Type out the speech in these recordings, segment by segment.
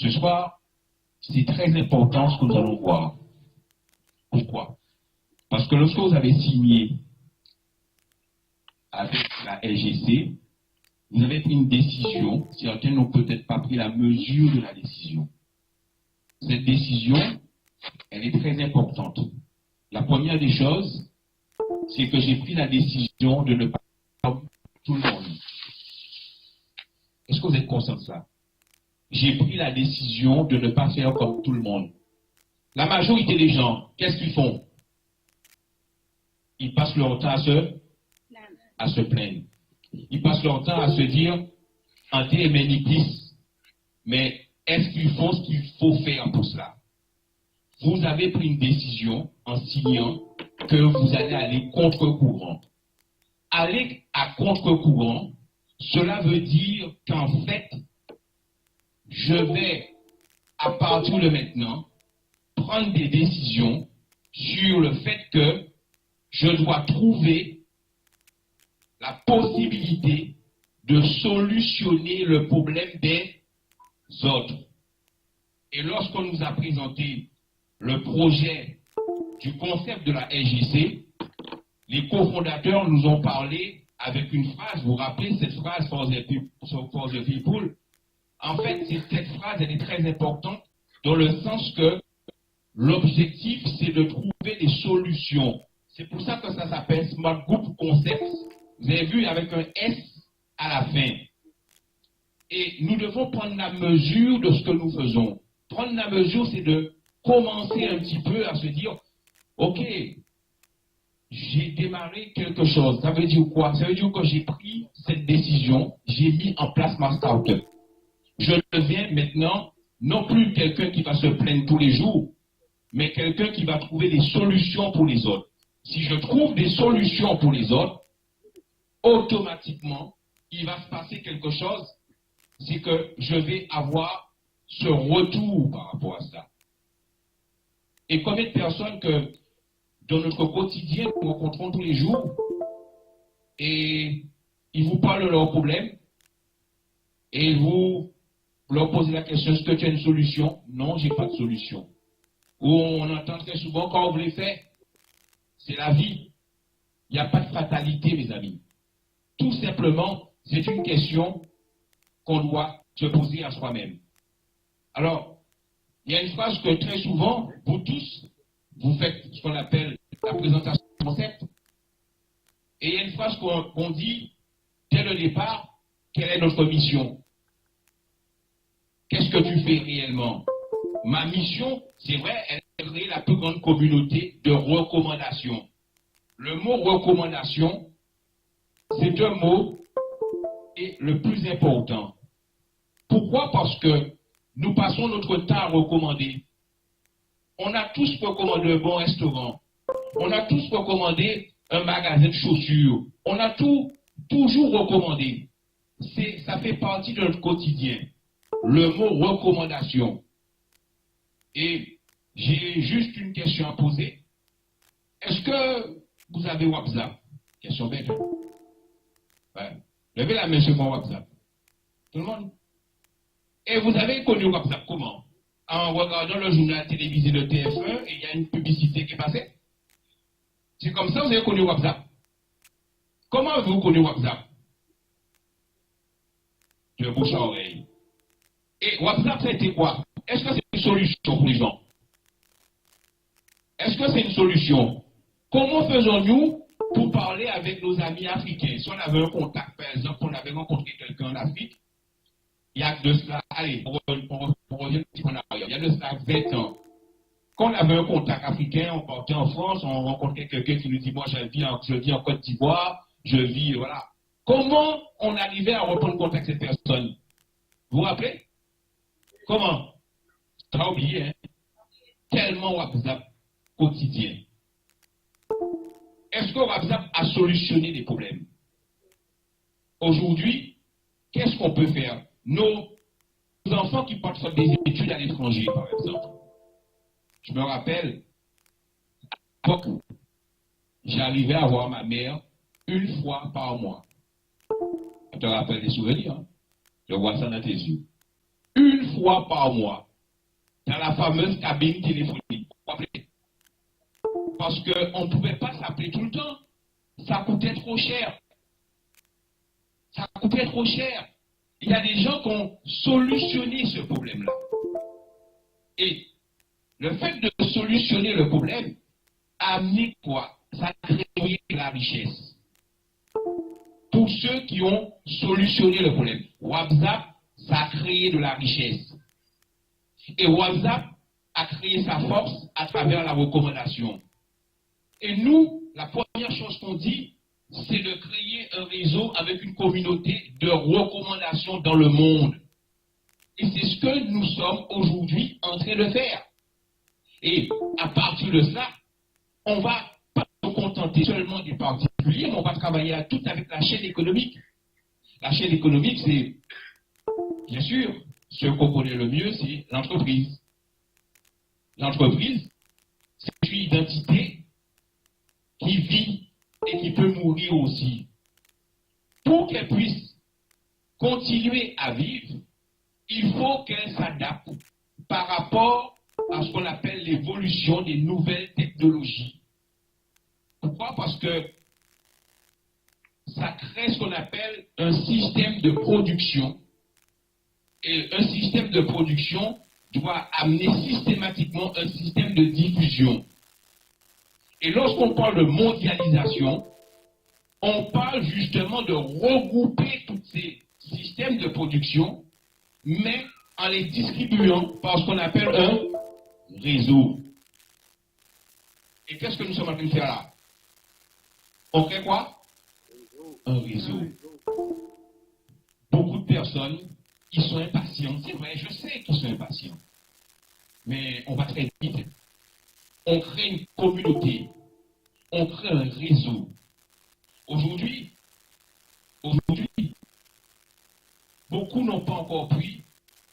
Ce soir, c'est très important ce que nous allons voir. Pourquoi? Parce que lorsque vous avez signé avec la LGC, vous avez pris une décision, certains n'ont peut-être pas pris la mesure de la décision. Cette décision, elle est très importante. La première des choses, c'est que j'ai pris la décision de ne pas comme tout le monde. Est-ce que vous êtes conscient de ça? J'ai pris la décision de ne pas faire comme tout le monde. La majorité des gens, qu'est-ce qu'ils font? Ils passent leur temps à se plaindre. Ils passent leur temps à se dire anté et ménitis. Mais est-ce qu'ils font ce qu'il faut faire pour cela? Vous avez pris une décision en signant que vous allez aller contre-courant. Aller à contre-courant, cela veut dire qu'en fait, je vais, à partir de maintenant, prendre des décisions sur le fait que je dois trouver la possibilité de solutionner le problème des autres. Et lorsqu'on nous a présenté le projet du concept de la LGC, les cofondateurs nous ont parlé avec une phrase, vous vous rappelez cette phrase for the people? En fait, cette phrase, elle est très importante dans le sens que l'objectif, c'est de trouver des solutions. C'est pour ça que ça s'appelle Smart Group Concept. Vous avez vu avec un S à la fin. Et nous devons prendre la mesure de ce que nous faisons. Prendre la mesure, c'est de commencer un petit peu à se dire, OK, j'ai démarré quelque chose. Ça veut dire quoi? Ça veut dire que j'ai pris cette décision, j'ai mis en place ma start-up. Je deviens maintenant non plus quelqu'un qui va se plaindre tous les jours, mais quelqu'un qui va trouver des solutions pour les autres. Si je trouve des solutions pour les autres, automatiquement, il va se passer quelque chose, c'est que je vais avoir ce retour par rapport à ça. Et combien de personnes que dans notre quotidien, nous rencontrons tous les jours, et ils vous parlent de leurs problèmes, et vous leur posez la question, est-ce que tu as une solution? Non, je n'ai pas de solution. Ou on entend très souvent, quand vous les faites, c'est la vie. Il n'y a pas de fatalité, mes amis. Tout simplement, c'est une question qu'on doit se poser à soi-même. Alors, il y a une phrase que très souvent, vous tous, vous faites ce qu'on appelle la présentation du concept. Et il y a une phrase qu'on dit, dès le départ, quelle est notre mission? Qu'est-ce que tu fais réellement? Ma mission, c'est vrai, elle est de créer la plus grande communauté de recommandations. Le mot recommandation, c'est un mot et le plus important. Pourquoi? Parce que nous passons notre temps à recommander. On a tous recommandé un bon restaurant. On a tous recommandé un magasin de chaussures. On a toujours recommandé. Ça fait partie de notre quotidien. Le mot recommandation. Et j'ai juste une question à poser. Est-ce que vous avez WhatsApp? Question bête. Ouais. Levez la main sur mon WhatsApp. Tout le monde? Et vous avez connu WhatsApp comment? En regardant le journal télévisé de TF1 et il y a une publicité qui est passée? C'est comme ça que vous avez connu WhatsApp. Comment avez-vous connu WhatsApp? De bouche à oreille. Et WhatsApp, c'était quoi? Est-ce que c'est une solution pour les gens? Est-ce que c'est une solution? Comment faisons-nous pour parler avec nos amis africains? Si on avait un contact, par exemple, on avait rencontré quelqu'un en Afrique, il y a de cela, allez, on revient un petit peu en arrière, il y a de cela 20 ans. Quand on avait un contact africain, on partait en France, on rencontrait quelqu'un qui nous dit, moi je vis en Côte d'Ivoire, je vis, voilà. Comment on arrivait à reprendre contact avec cette personne? Vous vous rappelez? Comment? Tu as oublié, hein? Tellement WhatsApp quotidien. Est-ce que WhatsApp a solutionné des problèmes? Aujourd'hui, qu'est-ce qu'on peut faire? Nos enfants qui partent faire des études à l'étranger, par exemple. Je me rappelle, à l'époque, j'arrivais à voir ma mère une fois par mois. Tu te rappelles des souvenirs? Hein? Je vois ça dans tes yeux. une fois par mois dans la fameuse cabine téléphonique. Parce qu'on ne pouvait pas s'appeler tout le temps. Ça coûtait trop cher. Ça coûtait trop cher. Il y a des gens qui ont solutionné ce problème-là. Et le fait de solutionner le problème a amené quoi? Ça a créé de la richesse. Pour ceux qui ont solutionné le problème. WhatsApp, ça a créé de la richesse. Et WhatsApp a créé sa force à travers la recommandation. Et nous, la première chose qu'on dit, c'est de créer un réseau avec une communauté de recommandations dans le monde. Et c'est ce que nous sommes aujourd'hui en train de faire. Et à partir de ça, on ne va pas se contenter seulement du particulier, mais on va travailler à tout avec la chaîne économique. La chaîne économique, c'est, bien sûr, ce qu'on connaît le mieux, c'est l'entreprise. L'entreprise, c'est une identité qui vit et qui peut mourir aussi. Pour qu'elle puisse continuer à vivre, il faut qu'elle s'adapte par rapport à ce qu'on appelle l'évolution des nouvelles technologies. Pourquoi? Parce que ça crée ce qu'on appelle un système de production. Et un système de production doit amener systématiquement un système de diffusion. Et lorsqu'on parle de mondialisation, on parle justement de regrouper tous ces systèmes de production, mais en les distribuant par ce qu'on appelle un réseau. Et qu'est-ce que nous sommes en train de faire là? On crée quoi? Un réseau. Beaucoup de personnes, ils sont impatients. C'est vrai, je sais qu'ils sont impatients. Mais on va très vite. On crée une communauté. On crée un réseau. Aujourd'hui, beaucoup n'ont pas encore pris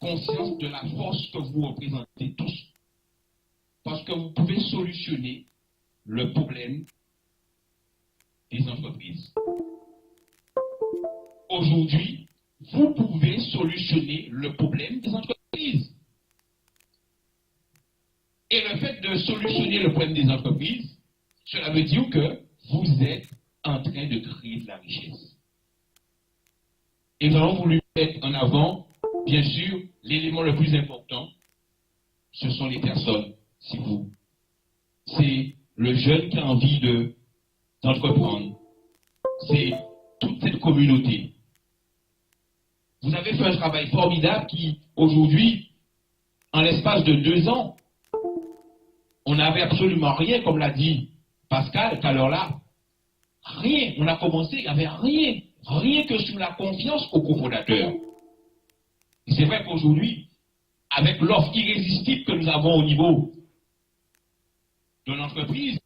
conscience de la force que vous représentez tous. Parce que vous pouvez solutionner le problème des entreprises. Aujourd'hui, vous pouvez solutionner le problème des entreprises. Et le fait de solutionner le problème des entreprises, cela veut dire que vous êtes en train de créer de la richesse. Et nous avons voulu mettre en avant, bien sûr, l'élément le plus important, ce sont les personnes, c'est le jeune qui a envie d'entreprendre. C'est toute cette communauté. Vous avez fait un travail formidable qui, aujourd'hui, en l'espace de 2 ans, on n'avait absolument rien, comme l'a dit Pascal, qu'à l'heure là, rien. On a commencé, il n'y avait rien. Rien que sur la confiance aux cofondateurs. Et c'est vrai qu'aujourd'hui, avec l'offre irrésistible que nous avons au niveau de l'entreprise,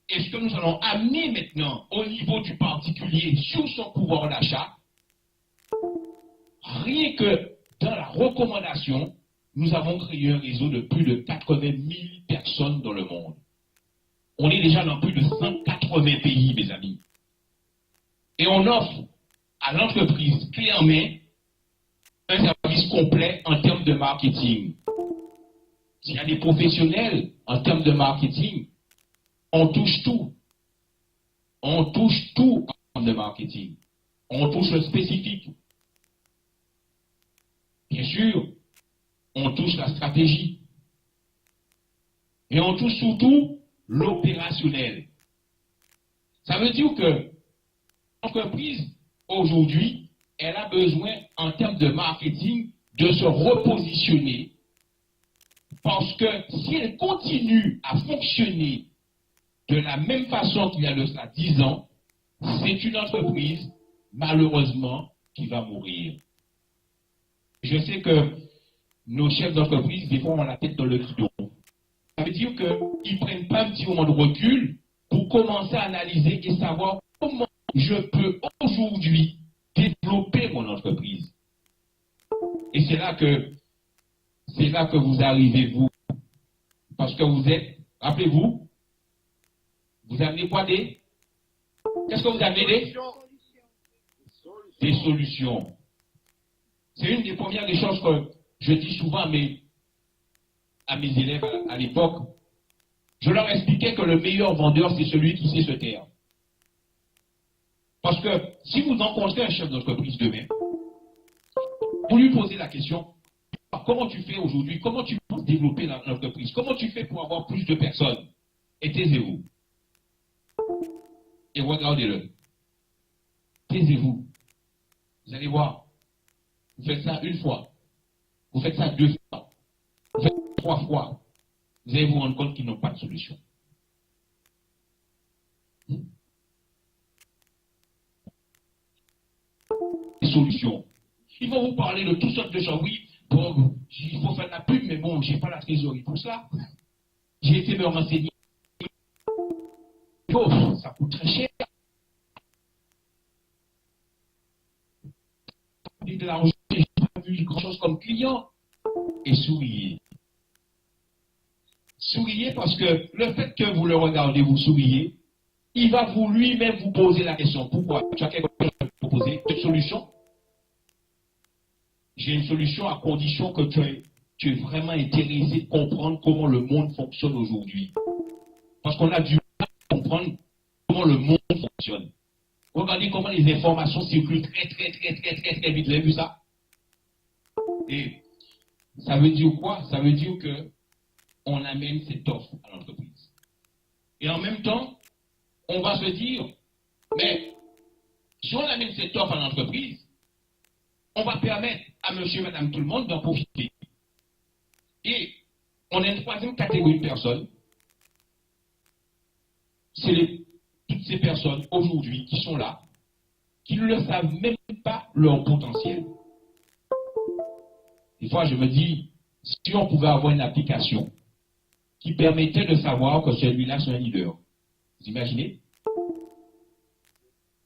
et ce que nous allons amener maintenant au niveau du particulier sur son pouvoir d'achat, rien que dans la recommandation, nous avons créé un réseau de plus de 80 000 personnes dans le monde. On est déjà dans plus de 180 pays, mes amis. Et on offre à l'entreprise clé en main un service complet en termes de marketing. S'il y a des professionnels en termes de marketing, on touche tout. On touche tout en termes de marketing. On touche le spécifique. Bien sûr, on touche la stratégie. Et on touche surtout l'opérationnel. Ça veut dire que l'entreprise, aujourd'hui, elle a besoin, en termes de marketing, de se repositionner. Parce que si elle continue à fonctionner de la même façon qu'il y a de ça 10 ans, c'est une entreprise, malheureusement, qui va mourir. Je sais que nos chefs d'entreprise, des fois, ont la tête dans le guidon. Ça veut dire qu'ils ne prennent pas un petit moment de recul pour commencer à analyser et savoir comment je peux aujourd'hui développer mon entreprise. Et c'est là que vous arrivez, vous. Parce que vous êtes, rappelez-vous, vous amenez quoi qu'est-ce que vous amenez des solutions. C'est une des premières des choses que je dis souvent à mes élèves à l'époque. Je leur expliquais que le meilleur vendeur, c'est celui qui sait se taire. Parce que si vous rencontrez un chef d'entreprise demain, vous lui posez la question, comment tu fais aujourd'hui? Comment tu penses développer l'entreprise? Comment tu fais pour avoir plus de personnes? Et taisez-vous. Et regardez-le. Taisez-vous. Vous allez voir. Vous faites ça une fois. Vous faites ça deux fois. Vous faites ça trois fois. Vous allez vous rendre compte qu'ils n'ont pas de solution. Des solutions. Ils vont vous parler de toutes sortes de choses. Oui, bon, il faut faire de la pub, mais bon, je n'ai pas la trésorerie pour ça. J'ai été me renseigner. Oh, ça coûte très cher. De l'argent, je n'ai pas vu grand-chose comme client. Et souriez. Souriez parce que le fait que vous le regardez, vous souriez, il va vous lui-même vous poser la question. Pourquoi? Tu as quelque chose à proposer? Une solution? J'ai une solution à condition que tu es vraiment intéressé de comprendre comment le monde fonctionne aujourd'hui. Parce qu'on a du mal à comprendre comment le monde fonctionne. Regardez comment les informations circulent très vite. Vous avez vu ça? Et ça veut dire quoi? Ça veut dire que on amène cette offre à l'entreprise. Et en même temps, on va se dire, mais si on amène cette offre à l'entreprise, on va permettre à monsieur, madame, tout le monde d'en profiter. Et on a une troisième catégorie de personnes. C'est toutes ces personnes aujourd'hui qui sont là, qui ne le savent même pas leur potentiel. Des fois, je me dis, si on pouvait avoir une application qui permettait de savoir que celui-là, c'est un leader. Vous imaginez?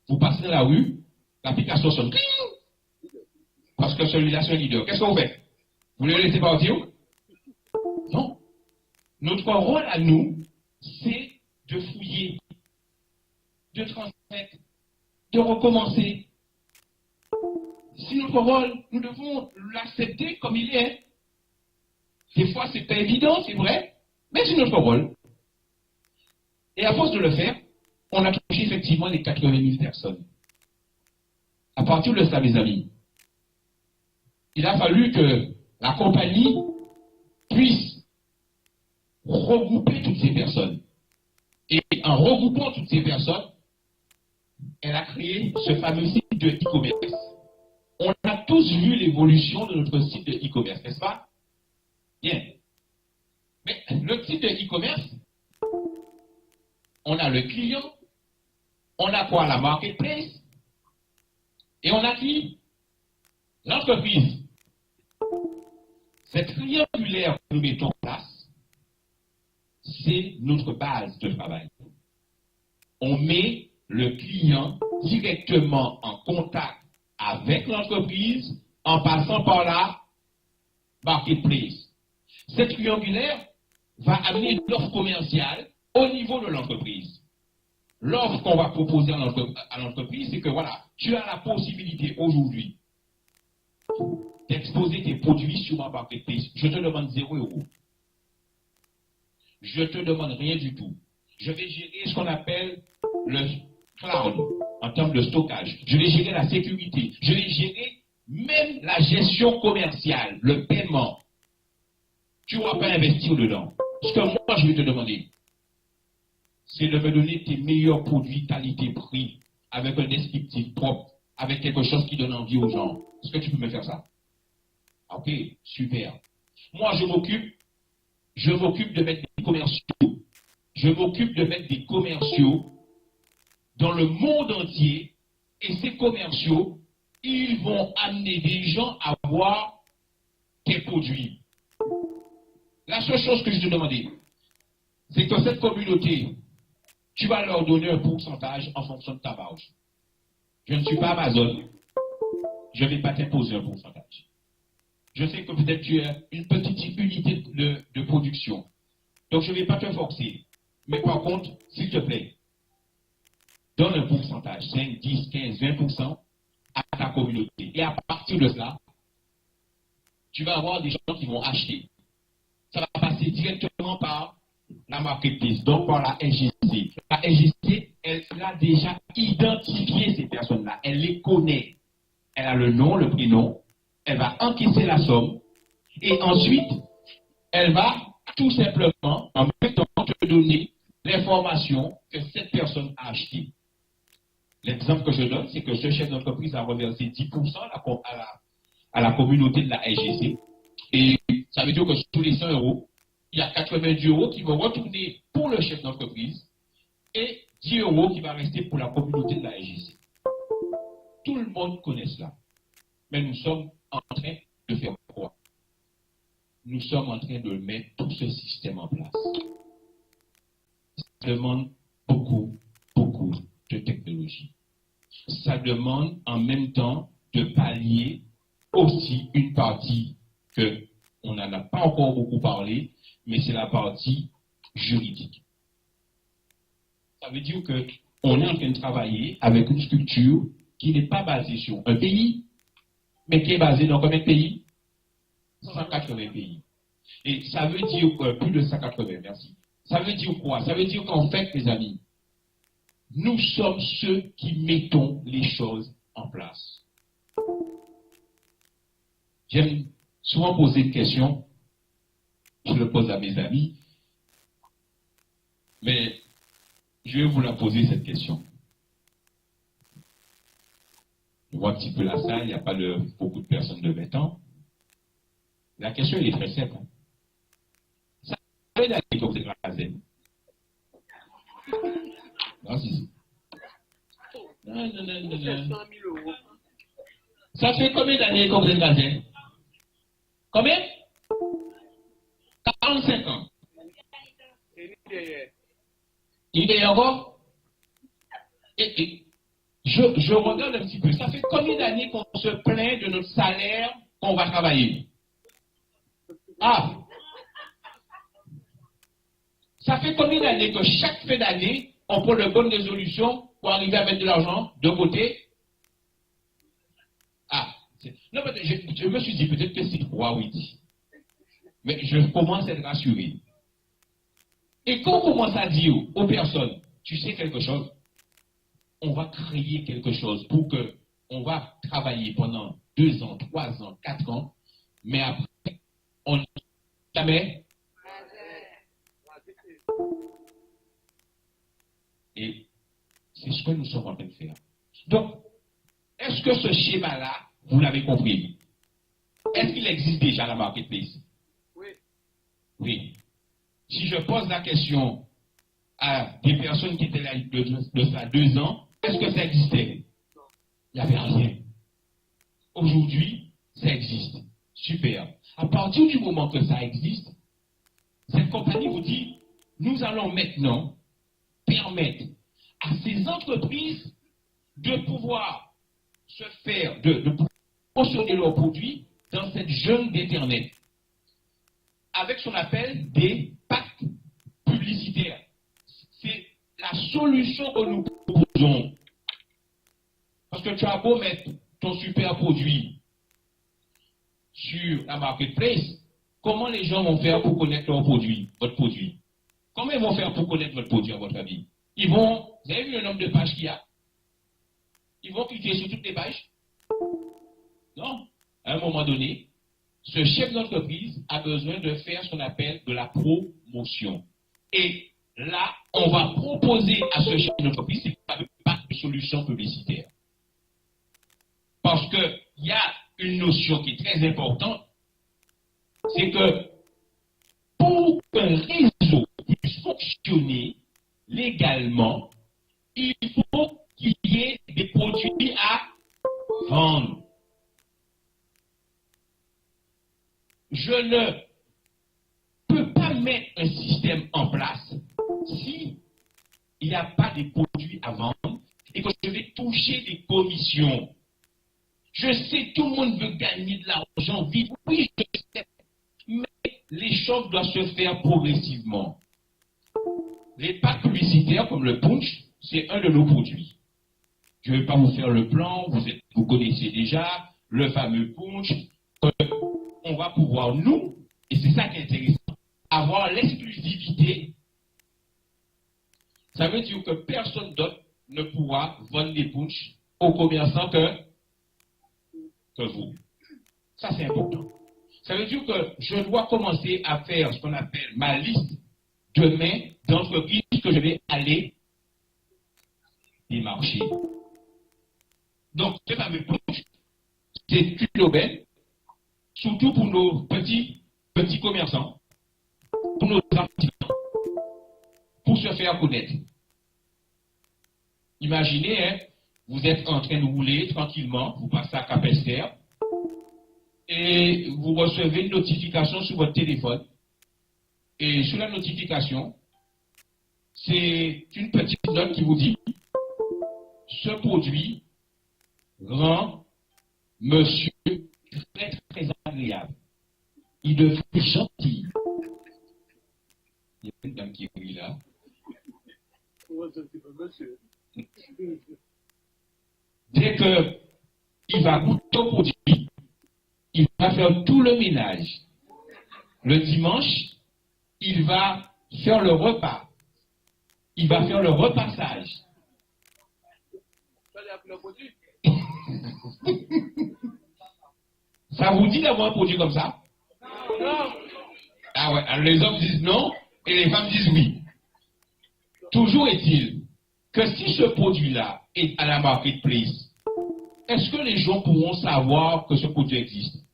Vous passez dans la rue, l'application sonne. Parce que celui-là, c'est un leader. Qu'est-ce que vous faites? Vous le laissez partir? Non. Notre rôle à nous, c'est de fouiller, de transmettre, de recommencer. C'est notre rôle. Nous devons l'accepter comme il est. Des fois, c'est pas évident, c'est vrai, mais c'est notre rôle. Et à force de le faire, on a touché effectivement les 80 000 personnes. À partir de ça, mes amis, il a fallu que la compagnie puisse regrouper toutes ces personnes. Et en regroupant toutes ces personnes, elle a créé ce fameux site de e-commerce. On a tous vu l'évolution de notre site de e-commerce, n'est-ce pas? Bien. Mais le site de e-commerce, on a le client, on a quoi? La marketplace, et on a qui? L'entreprise. Cette triangulaire que nous mettons en place, c'est notre base de travail. On met le client directement en contact avec l'entreprise en passant par la marketplace. Cette triangulaire va amener l'offre commerciale au niveau de l'entreprise. L'offre qu'on va proposer à l'entreprise, c'est que voilà, tu as la possibilité aujourd'hui d'exposer tes produits sur ma marketplace. Je te demande 0 €. Je ne te demande rien du tout. Je vais gérer ce qu'on appelle le cloud en termes de stockage. Je vais gérer la sécurité. Je vais gérer même la gestion commerciale, le paiement. Tu ne vas pas investir dedans. Ce que moi, je vais te demander, c'est de me donner tes meilleurs produits qualité-prix avec un descriptif propre, avec quelque chose qui donne envie aux gens. Est-ce que tu peux me faire ça? Ok, super. Moi, je m'occupe de mettre des commerciaux. Je m'occupe de mettre des commerciaux dans le monde entier. Et ces commerciaux, ils vont amener des gens à voir tes produits. La seule chose que je te demandais, c'est que cette communauté, tu vas leur donner un pourcentage en fonction de ta marge. Je ne suis pas Amazon. Je ne vais pas t'imposer un pourcentage. Je sais que peut-être tu as une petite unité de production. Donc je ne vais pas te forcer. Mais par contre, s'il te plaît, donne un pourcentage, 5, 10, 15, 20% à ta communauté. Et à partir de cela, tu vas avoir des gens qui vont acheter. Ça va passer directement par la marketplace, donc par la SGC. La SGC, elle a déjà identifié ces personnes-là. Elle les connaît. Elle a le nom, le prénom. Elle va encaisser la somme. Et ensuite, elle va tout simplement, en même temps, te donner l'information que cette personne a achetée. L'exemple que je donne, c'est que ce chef d'entreprise a reversé 10% à la communauté de la SGC. Et ça veut dire que sur les 100 euros, il y a 90 euros qui vont retourner pour le chef d'entreprise et 10 euros qui va rester pour la communauté de la SGC. Tout le monde connaît cela. Mais nous sommes en train de faire quoi? Nous sommes en train de mettre tout ce système en place. Ça demande beaucoup de technologie. Ça demande en même temps de pallier aussi une partie que on n'en a pas encore beaucoup parlé, mais c'est la partie juridique. Ça veut dire qu'on est en train de travailler avec une structure qui n'est pas basée sur un pays, mais qui est basée dans combien de pays? 180 pays. Et ça veut dire plus de 180, merci. Ça veut dire quoi? Ça veut dire qu'en fait, mes amis, nous sommes ceux qui mettons les choses en place. J'aime souvent poser une question, je le pose à mes amis, mais je vais vous la poser cette question. Je vois un petit peu la salle, il n'y a pas beaucoup de personnes de 20 ans. La question elle est très simple. Ça fait combien d'années que vous êtes rasé? Non, si. Non. Ça fait combien d'années que vous êtes rasé? Combien? 45 ans. Il est encore? Je regarde un petit peu. Ça fait combien d'années qu'on se plaint de notre salaire qu'on va travailler? Ah! Ça fait combien d'années que chaque fin d'année, on prend de bonnes résolutions pour arriver à mettre de l'argent de côté? Ah! Non, je me suis dit peut-être que c'est 3 ou 10. Mais je commence à être rassuré. Et quand on commence à dire aux personnes, tu sais quelque chose, on va créer quelque chose pour que on va travailler pendant 2 ans, 3 ans, 4 ans, mais après, on jamais. Et c'est ce que nous sommes en train de faire. Donc, est-ce que ce schéma-là, vous l'avez compris? Est-ce qu'il existe déjà la marketplace? Oui. Si je pose la question à des personnes qui étaient là de ça 2 ans, est-ce que ça existait? Il n'y avait rien. Aujourd'hui, ça existe. Super. À partir du moment que ça existe, cette compagnie vous dit, nous allons maintenant permettre à ces entreprises de pouvoir se faire, de pouvoir promotionner leurs produits dans cette jungle d'Internet avec ce qu'on appelle des packs publicitaires. C'est la solution que nous proposons. Parce que tu as beau mettre ton super produit sur la marketplace, comment les gens vont faire pour connaître leur produit, votre produit? Comment ils vont faire pour connaître votre produit, à votre avis? Vous avez vu le nombre de pages qu'il y a? Ils vont cliquer sur toutes les pages? Non. À un moment donné, ce chef d'entreprise a besoin de faire ce qu'on appelle de la promotion. Et là, on va proposer à ce chef d'entreprise pas de solution publicitaire. Parce qu'il y a une notion qui est très importante, c'est que pour qu'un réseau puisse fonctionner légalement, il faut qu'il y ait des produits à vendre. Je ne peux pas mettre un système en place si il n'y a pas de produits à vendre et que je vais toucher des commissions. Je sais, tout le monde veut gagner de l'argent vite. Oui, je sais. Mais les choses doivent se faire progressivement. Les packs publicitaires comme le punch, c'est un de nos produits. Je ne vais pas vous faire le plan, vous connaissez déjà le fameux punch. On va va pouvoir, nous, et c'est ça qui est intéressant, avoir l'exclusivité. Ça veut dire que personne d'autre ne pourra vendre des punchs aux commerçants que vous. Ça, c'est important. Ça veut dire que je dois commencer à faire ce qu'on appelle ma liste de mains d'entreprises que je vais aller démarcher. Donc, ce fameux punch, c'est une aubaine, surtout pour nos petits commerçants, pour nos artisans, pour se faire connaître. Imaginez, hein, vous êtes en train de rouler tranquillement, vous passez à Capester, et vous recevez une notification sur votre téléphone. Et sur la notification, c'est une petite note qui vous dit « Ce produit rend monsieur très, très agréable. Il devient gentil. » Il y a une dame qui est là. Dès qu'il va goûter au produit, il va faire tout le ménage. Le dimanche, il va faire le repas. Il va faire le repassage. Ça vous dit d'avoir un produit comme ça? Non. Ah ouais, alors les hommes disent non et les femmes disent oui. Toujours est-il que si ce produit-là est à la marketplace, est-ce que les gens pourront savoir que ce produit existe?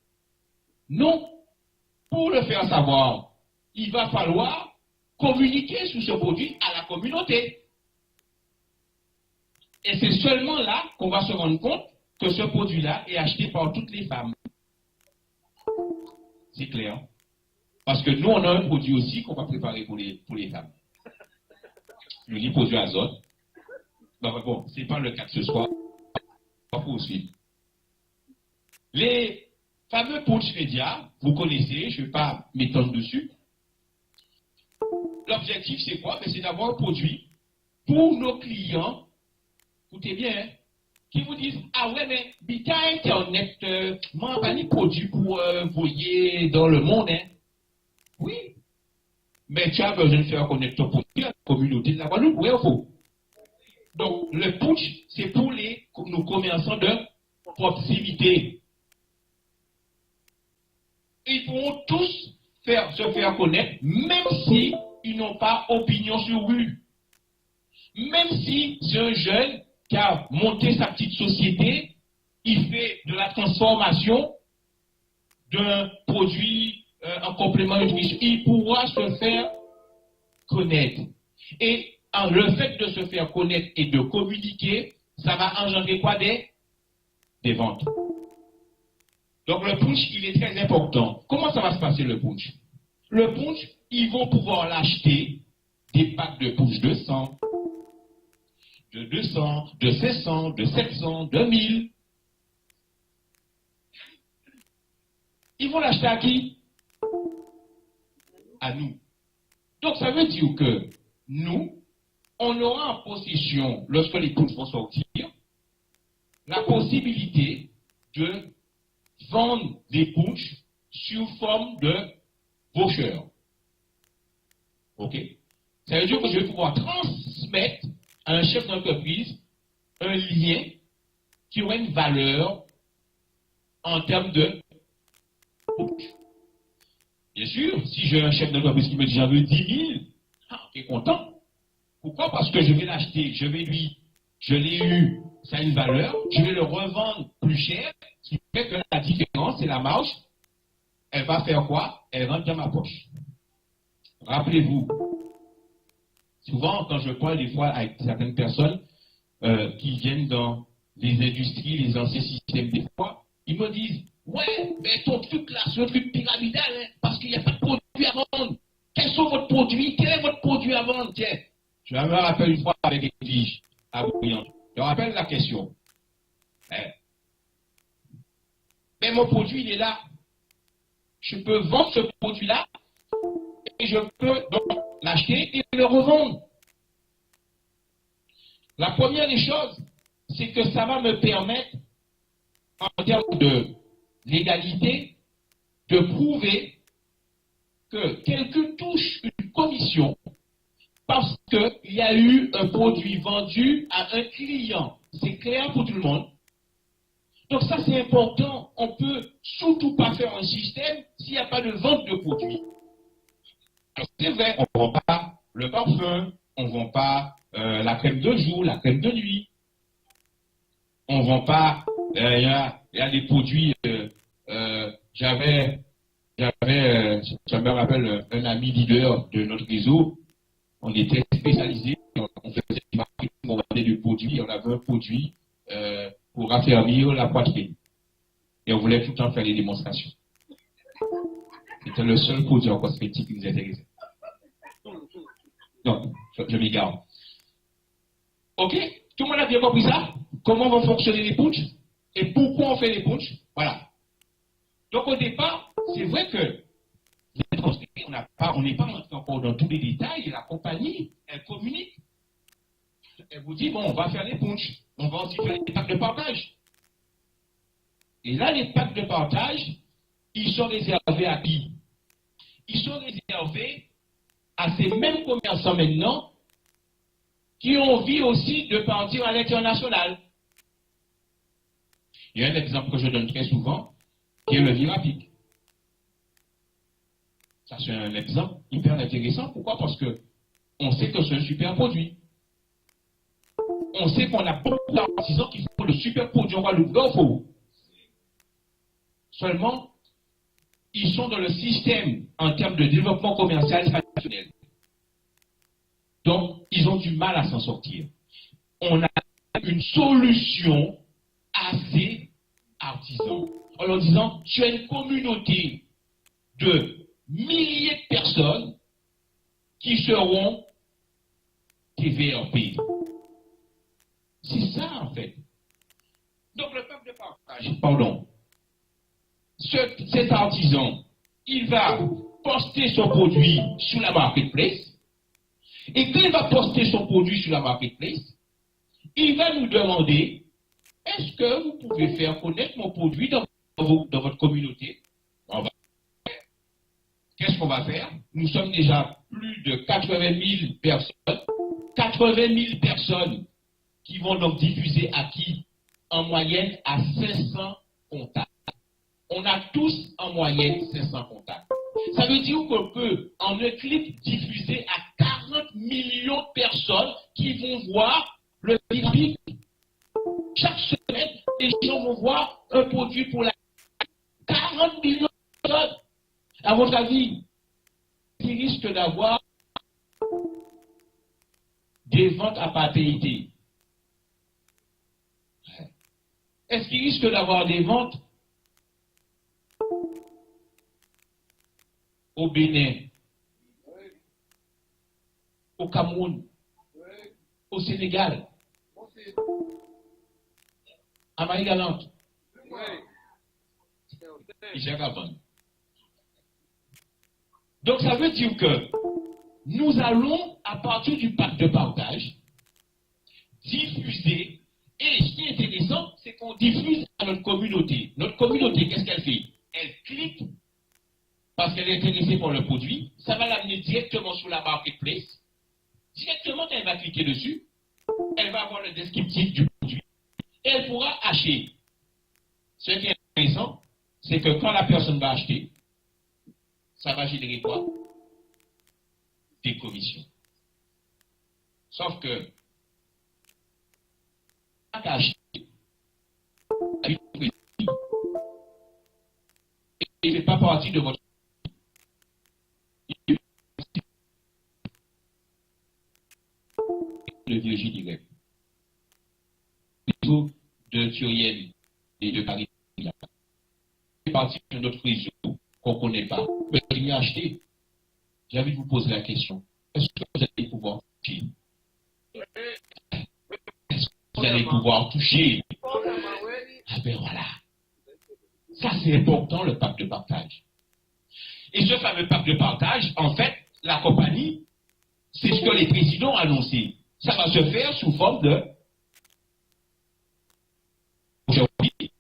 Non. Pour le faire savoir, il va falloir communiquer sur ce produit à la communauté. Et c'est seulement là qu'on va se rendre compte que ce produit-là est acheté par toutes les femmes. C'est clair. Parce que nous, on a un produit aussi qu'on va préparer pour les femmes. Le liposuit azote. Bon, ce n'est pas le cas de ce soir. On va poursuivre. Les fameux punch médias, vous connaissez, je ne vais pas m'étendre dessus. L'objectif, c'est quoi? C'est d'avoir un produit pour nos clients, écoutez bien, hein, qui vous disent, ah ouais, mais Bita Internet, moi, pas ni produit pour voyer dans le monde. Hein. Oui. Mais tu as besoin de faire connaître ton produit à la communauté de la Guadeloupe, oui ou faux? Donc, le punch, c'est pour nos commerçants de proximité. Ils pourront tous se faire connaître, même si ils n'ont pas opinion sur rue. Même si c'est un jeune qui a monté sa petite société, il fait de la transformation d'un produit en complément nutrition, il pourra se faire connaître. Et le fait de se faire connaître et de communiquer, ça va engendrer quoi? Des ventes. Donc le punch, il est très important. Comment ça va se passer le punch? Le punch, ils vont pouvoir l'acheter des packs de punch de 100, de 200, de 500, de 700, de 1000. Ils vont l'acheter à qui? À nous. Donc ça veut dire que nous, on aura en possession, lorsque les punch vont sortir, la possibilité de vendre des punch sous forme de voucher. OK? Ça veut dire que je vais pouvoir transmettre à un chef d'entreprise un lien qui aura une valeur en termes de punch. Bien sûr, si j'ai un chef d'entreprise qui me dit j'en veux 10 000, il est content. Pourquoi? Parce que je vais l'acheter, je l'ai eu, ça a une valeur, je vais le revendre plus cher, ce qui fait que la différence, c'est la marge, elle va faire quoi? Elle rentre dans ma poche. Rappelez-vous, souvent quand je parle des fois avec certaines personnes qui viennent dans les industries, les anciens systèmes des fois, ils me disent, ouais, mais ton truc là, c'est un truc pyramidal, hein, parce qu'il n'y a pas de produit à vendre. Quels sont vos produits? Quel est votre produit à vendre? Tiens, je me rappelle une fois avec Edwige à Bouillon. Je rappelle la question. Mais mon produit, il est là. Je peux vendre ce produit-là et je peux donc l'acheter et le revendre. La première des choses, c'est que ça va me permettre, en termes de légalité, de prouver que quelqu'un touche une commission parce qu'il y a eu un produit vendu à un client. C'est clair pour tout le monde. Donc ça, c'est important. On ne peut surtout pas faire un système s'il n'y a pas de vente de produits. C'est vrai, on ne vend pas le parfum, on ne vend pas la crème de jour, la crème de nuit. On ne vend pas, il y a des produits, ça me rappelle un ami leader de notre réseau, on était spécialisé, on faisait du marketing, on vendait du produit, on avait un produit pour raffermir la poitrine. Et on voulait tout le temps faire des démonstrations. C'était le seul produit en cosmétique qui nous intéressait. Donc, je m'égare. Ok? Tout le monde a bien compris ça? Comment vont fonctionner les punchs? Et pourquoi on fait les punchs? Voilà. Donc au départ, c'est vrai que on n'est pas rentré encore dans tous les détails, et la compagnie, elle communique. Elle vous dit, bon, on va faire les punchs, on va aussi faire les packs de partage. Et là, les packs de partage, ils sont réservés à qui? Ils sont réservés à ces mêmes commerçants maintenant qui ont envie aussi de partir à l'international. Il y a un exemple que je donne très souvent, qui est le Virapic. Ça, c'est un exemple hyper intéressant. Pourquoi? Parce que on sait que c'est un super produit. On sait qu'on a beaucoup d'artisans qui font de super produits. On va l'ouvrir au faux. Seulement, ils sont dans le système en termes de développement commercial traditionnel. Donc, ils ont du mal à s'en sortir. On a une solution à ces artisans. En leur disant, tu as une communauté de milliers de personnes qui seront tes VRP. C'est ça, en fait. Donc, le peuple de partage, pardon, cet artisan, il va poster son produit sur la marketplace. Et quand il va poster son produit sur la marketplace, il va nous demander, est-ce que vous pouvez faire connaître mon produit dans votre communauté? Qu'est-ce qu'on va faire? Nous sommes déjà plus de 80 000 personnes. 80 000 personnes qui vont donc diffuser à qui? En moyenne à 500 contacts. On a tous en moyenne 500 contacts. Ça veut dire qu'on peut, en un clip, diffuser à 40 millions de personnes qui vont voir le Virapic. Chaque semaine, les gens vont voir un produit pour la 40 millions de personnes. À votre avis, qui risque d'avoir des ventes à paternité? Est-ce qu'il risque d'avoir des ventes au Bénin, au Cameroun, au Sénégal, à Marie-Galante, donc ça veut dire que nous allons, à partir du pack de partage, diffuser, et ce qui est intéressant, c'est qu'on diffuse à notre communauté. Notre communauté, qu'est-ce qu'elle fait? Elle clique parce qu'elle est intéressée par le produit, ça va l'amener directement sur la marketplace. Directement, quand elle va cliquer dessus, elle va avoir le descriptif du produit et elle pourra acheter. Ce qui est intéressant, c'est que quand la personne va acheter, ça va générer quoi? Des commissions. Sauf que, quand tu as acheté, et ne fait pas partie de votre de Virgile direct. Réseau de Turiel et de Paris. C'est parti de notre réseau qu'on ne connaît pas. Mais il a acheté. J'ai envie de vous poser la question. Est-ce que vous allez pouvoir toucher? Est-ce que vous allez pouvoir toucher? Ah ben voilà. Ça, c'est important, le pack de partage. Et ce fameux pack de partage, en fait, la compagnie, c'est ce que les présidents ont annoncé. Ça va se faire sous forme de... Aujourd'hui,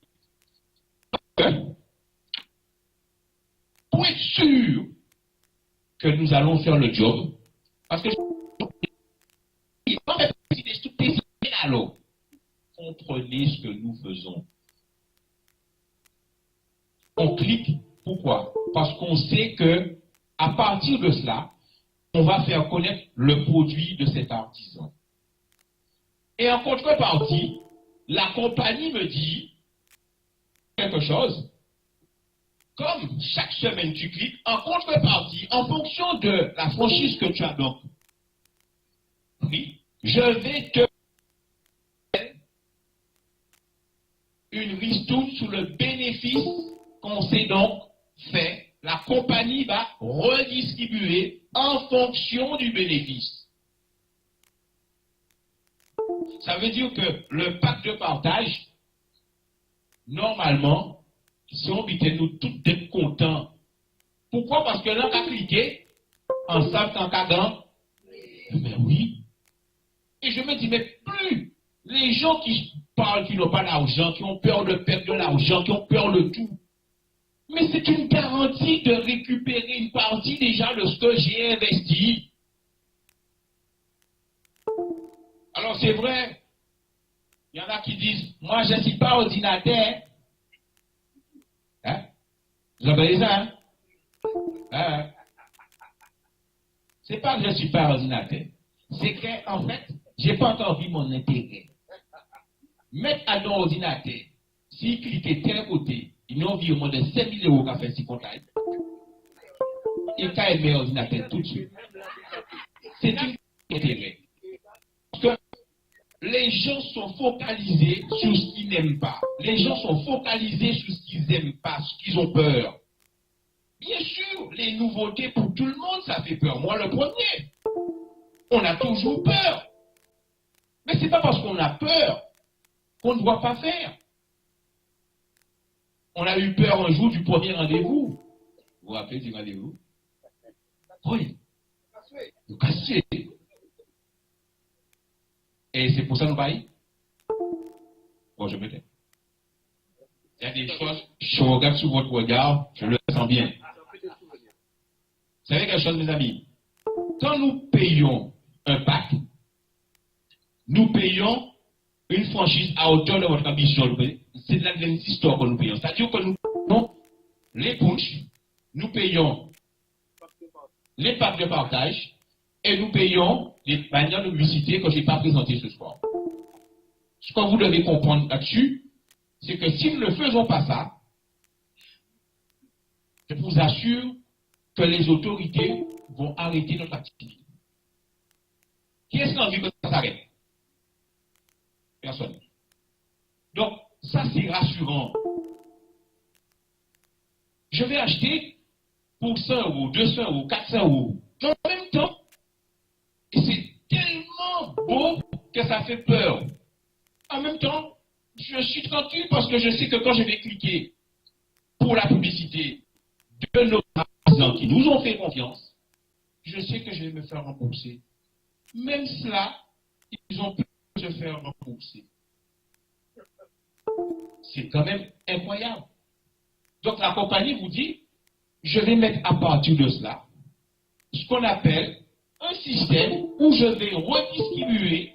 pour être sûr que nous allons faire le job, parce que alors, comprenez ce que nous faisons. On clique, pourquoi? Parce qu'on sait que à partir de cela, on va faire connaître le produit de cet artisan. Et en contrepartie, la compagnie me dit quelque chose. Comme chaque semaine tu cliques, en contrepartie, en fonction de la franchise que tu as donc pris, je vais te une ristourne sur le bénéfice qu'on s'est donc fait. La compagnie va redistribuer en fonction du bénéfice. Ça veut dire que le pack de partage, normalement, si on bitait nous tous d'être contents. Pourquoi? Parce que là, on a cliqué, ensemble, en cadran. Mais oui. Et je me dis, mais plus les gens qui parlent qui n'ont pas d'argent, qui ont peur de perdre de l'argent, qui ont peur de tout. Mais c'est une garantie de récupérer une partie déjà de ce que j'ai investi. Alors c'est vrai, il y en a qui disent, moi je ne suis pas ordinateur. Hein? Vous avez ça? Hein? C'est pas que je ne suis pas ordinateur. C'est qu'en fait, je n'ai pas encore vu mon intérêt. Mettre à ton ordinateur, s'il clique tel côté, il y a environ de 5 000 € qu'a fait si compte. Et quand il met l'ordinateur tout de suite. C'est un intérêt. Parce que les gens sont focalisés sur ce qu'ils n'aiment pas. Les gens sont focalisés sur ce qu'ils n'aiment pas, ce qu'ils ont peur. Bien sûr, les nouveautés pour tout le monde, ça fait peur. Moi, le premier. On a toujours peur. Mais ce n'est pas parce qu'on a peur qu'on ne doit pas faire. On a eu peur un jour du premier rendez-vous. Vous vous rappelez du rendez-vous? Oui. Nous casser. Et c'est pour ça que nous baillons. Bon, je me tais. Il y a des choses, je regarde sur votre regard, je le sens bien. Vous savez quelque chose, mes amis? Quand nous payons un pack, nous payons une franchise à hauteur de votre ambition. C'est de la même histoire que nous payons. C'est-à-dire que nous payons les punches, nous payons les packs de partage et nous payons les manières de publicité que je n'ai pas présentées ce soir. Ce que vous devez comprendre là-dessus, c'est que si nous ne faisons pas ça, je vous assure que les autorités vont arrêter notre activité. Qui est-ce qui a envie que ça s'arrête? Personne. Donc, ça c'est rassurant. Je vais acheter pour 100 €, 200 €, 400 €. En même temps, c'est tellement beau que ça fait peur. En même temps, je suis tranquille parce que je sais que quand je vais cliquer pour la publicité de nos artisans qui nous ont fait confiance, je sais que je vais me faire rembourser. Même cela, ils ont pu se faire rembourser. C'est quand même incroyable. Donc la compagnie vous dit, je vais mettre à partir de cela ce qu'on appelle un système où je vais redistribuer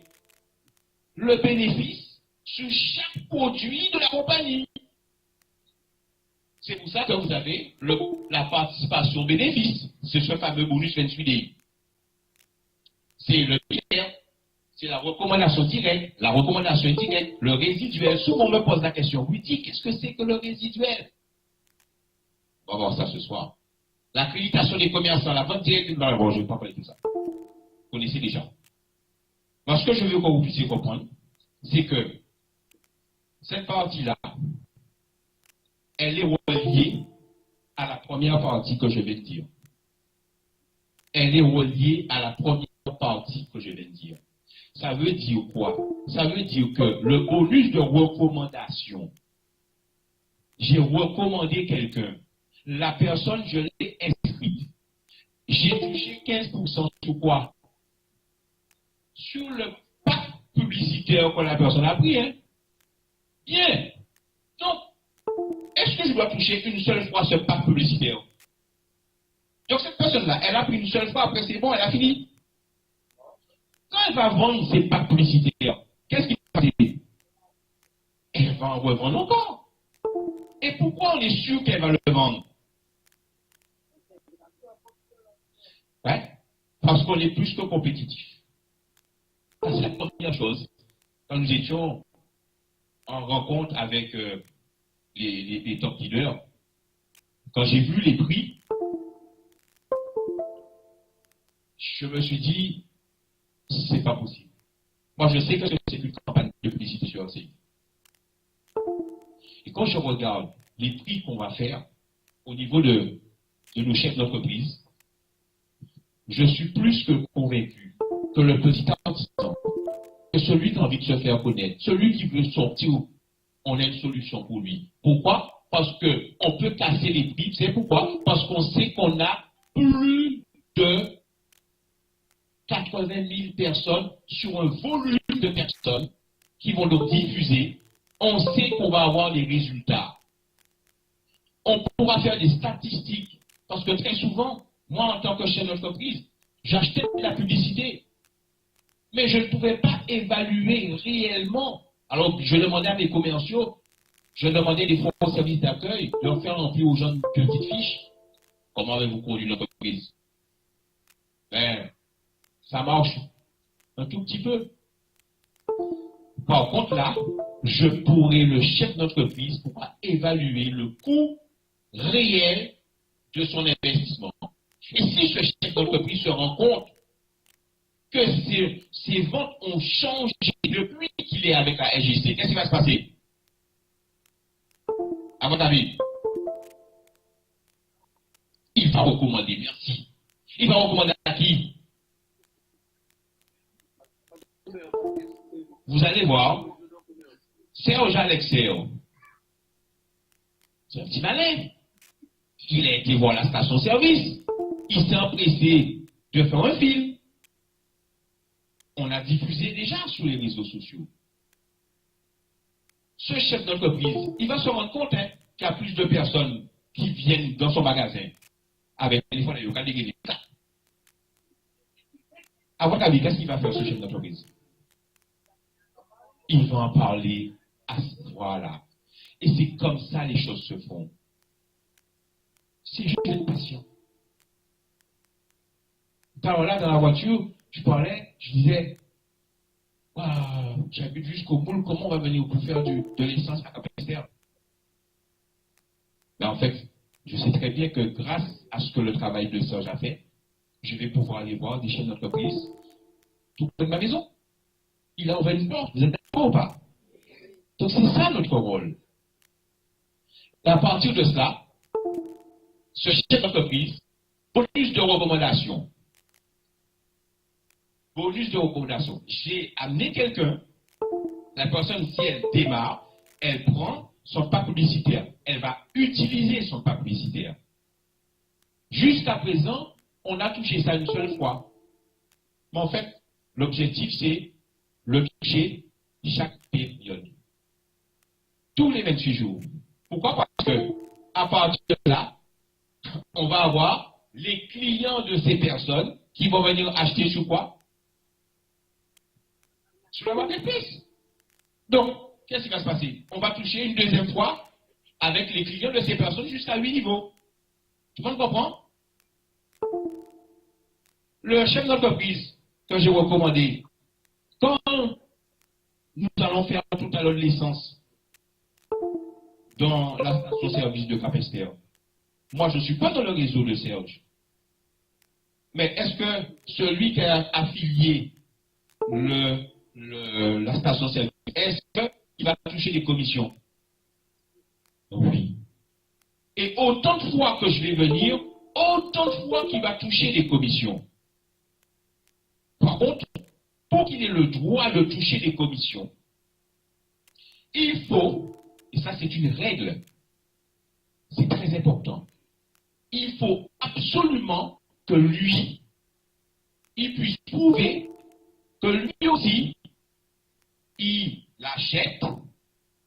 le bénéfice sur chaque produit de la compagnie. C'est pour ça que vous avez la participation bénéfice. C'est ce fameux bonus 28D. C'est le tiers, c'est la recommandation directe, la recommandation indirecte, le résiduel. Souvent on me pose la question, oui, dis, qu'est-ce que c'est que le résiduel? On va voir ça ce soir. L'accréditation des commerçants, la vente directe, bon, je ne vais pas parler de tout ça. Vous connaissez déjà. Parce que je veux que vous puissiez comprendre, c'est que cette partie-là, elle est reliée à la première partie que je vais dire. Elle est reliée à la première partie que je vais dire. Ça veut dire quoi? Ça veut dire que le bonus de recommandation, j'ai recommandé quelqu'un. La personne, je l'ai inscrite. J'ai touché 15% sur quoi? Sur le pack publicitaire que la personne a pris. Hein? Bien. Donc, est-ce que je dois toucher une seule fois ce pack publicitaire? Donc cette personne-là, elle a pris une seule fois, après c'est bon, elle a fini. Quand elle va vendre ses packs publicitaires, qu'est-ce qui va passer? Elle va en revendre encore. Et pourquoi on est sûr qu'elle va le vendre? Ouais? Parce qu'on est plus que compétitif. Ça, c'est la première chose. Quand nous étions en rencontre avec les top leaders, quand j'ai vu les prix, je me suis dit, c'est pas possible. Moi, je sais que c'est une campagne de publicité sur LCI. Et quand je regarde les prix qu'on va faire au niveau de nos chefs d'entreprise, je suis plus que convaincu que le petit artisan, que celui qui a envie de se faire connaître, celui qui veut sortir, on a une solution pour lui. Pourquoi? Parce qu'on peut casser les prix. C'est pourquoi? Parce qu'on sait qu'on a plus de 80 000 personnes sur un volume de personnes qui vont donc diffuser. On sait qu'on va avoir des résultats. On pourra faire des statistiques. Parce que très souvent, moi, en tant que chef d'entreprise, j'achetais de la publicité. Mais je ne pouvais pas évaluer réellement. Alors, je demandais à mes commerciaux, je demandais des fois au service d'accueil de leur faire remplir aux gens une petite fiche. Comment avez-vous conduit l'entreprise? Ben, ça marche un tout petit peu. Par contre, là, je pourrais, le chef d'entreprise, pourra évaluer le coût réel de son investissement. Et si ce chef d'entreprise se rend compte que ses ventes ont changé depuis qu'il est avec la SGC, qu'est-ce qui va se passer? À votre avis? Il va recommander, merci. Il va recommander à qui? Vous allez voir, Serge Alexer, c'est un petit malin. Il a été voir la station-service. Il s'est empressé de faire un film. On a diffusé déjà sur les réseaux sociaux. Ce chef d'entreprise, il va se rendre compte qu'il y a plus de personnes qui viennent dans son magasin avec un téléphone et le cadre. À votre avis, qu'est-ce qu'il va faire ce chef d'entreprise? Il va en parler à ce point-là. Et c'est comme ça les choses se font. C'est juste une passion. Alors là, dans la voiture, je parlais, je disais, waouh, j'habite jusqu'au bout, comment on va venir pour faire de l'essence à Capesterre? Mais en fait, je sais très bien que grâce à ce que le travail de Serge a fait, je vais pouvoir aller voir des chefs d'entreprise tout près de ma maison. Il a ouvert une porte, vous êtes d'accord ou pas? Donc c'est ça notre rôle. Et à partir de cela, ce chef d'entreprise, bonus de recommandation. Bonus de recommandation. J'ai amené quelqu'un, la personne, si elle démarre, elle prend son pack publicitaire. Elle va utiliser son pack publicitaire. Jusqu'à présent, on a touché ça une seule fois. Mais en fait, l'objectif, c'est le toucher chaque période. Tous les 28 jours. Pourquoi? Parce que, à partir de là, on va avoir les clients de ces personnes qui vont venir acheter sur quoi? Sur la marketplace. Donc, qu'est-ce qui va se passer? On va toucher une deuxième fois avec les clients de ces personnes jusqu'à 8 niveaux. Tout le monde comprend? Le chef d'entreprise que j'ai recommandé, quand nous allons faire tout à l'heure l'essence dans la station-service de Capesterre, moi je ne suis pas dans le réseau de Serge. Mais est-ce que celui qui a affilié la station-service, est-ce qu'il va toucher des commissions? Oui. Et autant de fois que je vais venir, autant de fois qu'il va toucher des commissions. Par contre, pour qu'il ait le droit de toucher des commissions, il faut, et ça c'est une règle, c'est très important, il faut absolument que lui, il puisse prouver que lui aussi, il l'achète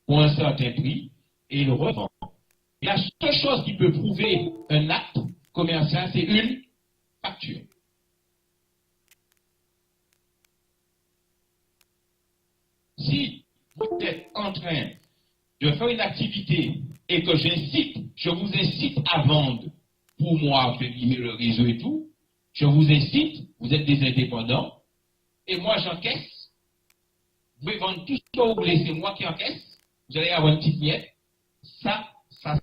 pour un certain prix et il le revend. Et la seule chose qui peut prouver un acte que commercial, c'est une facture. Si vous êtes en train de faire une activité et que je vous incite à vendre pour moi, vérifier le réseau et tout, je vous incite, vous êtes des indépendants, et moi j'encaisse, vous pouvez vendre tout ce que vous voulez, c'est moi qui encaisse, vous allez avoir une petite miette, ça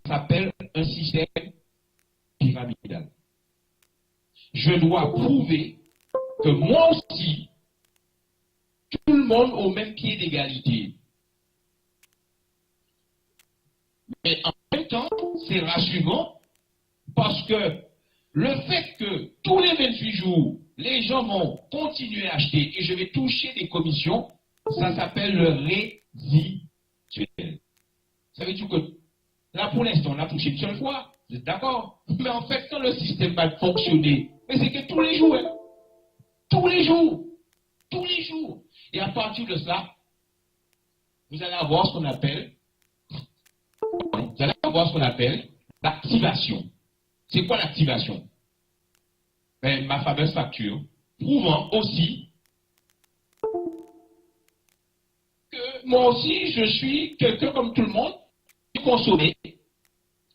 s'appelle un système pyramidal. Je dois prouver que moi aussi, tout le monde au même pied d'égalité. Mais en même temps, c'est rassurant parce que le fait que tous les 28 jours, les gens vont continuer à acheter et je vais toucher des commissions, ça s'appelle le résiduel. Ça veut dire que là, pour l'instant, on a touché une seule fois, vous êtes d'accord? Mais en fait, quand le système va fonctionner, mais c'est que tous les jours, hein, tous les jours. Et à partir de cela, vous allez avoir ce qu'on appelle l'activation. C'est quoi l'activation? Ben, ma fameuse facture, prouvant aussi que moi aussi, je suis quelqu'un comme tout le monde qui consomme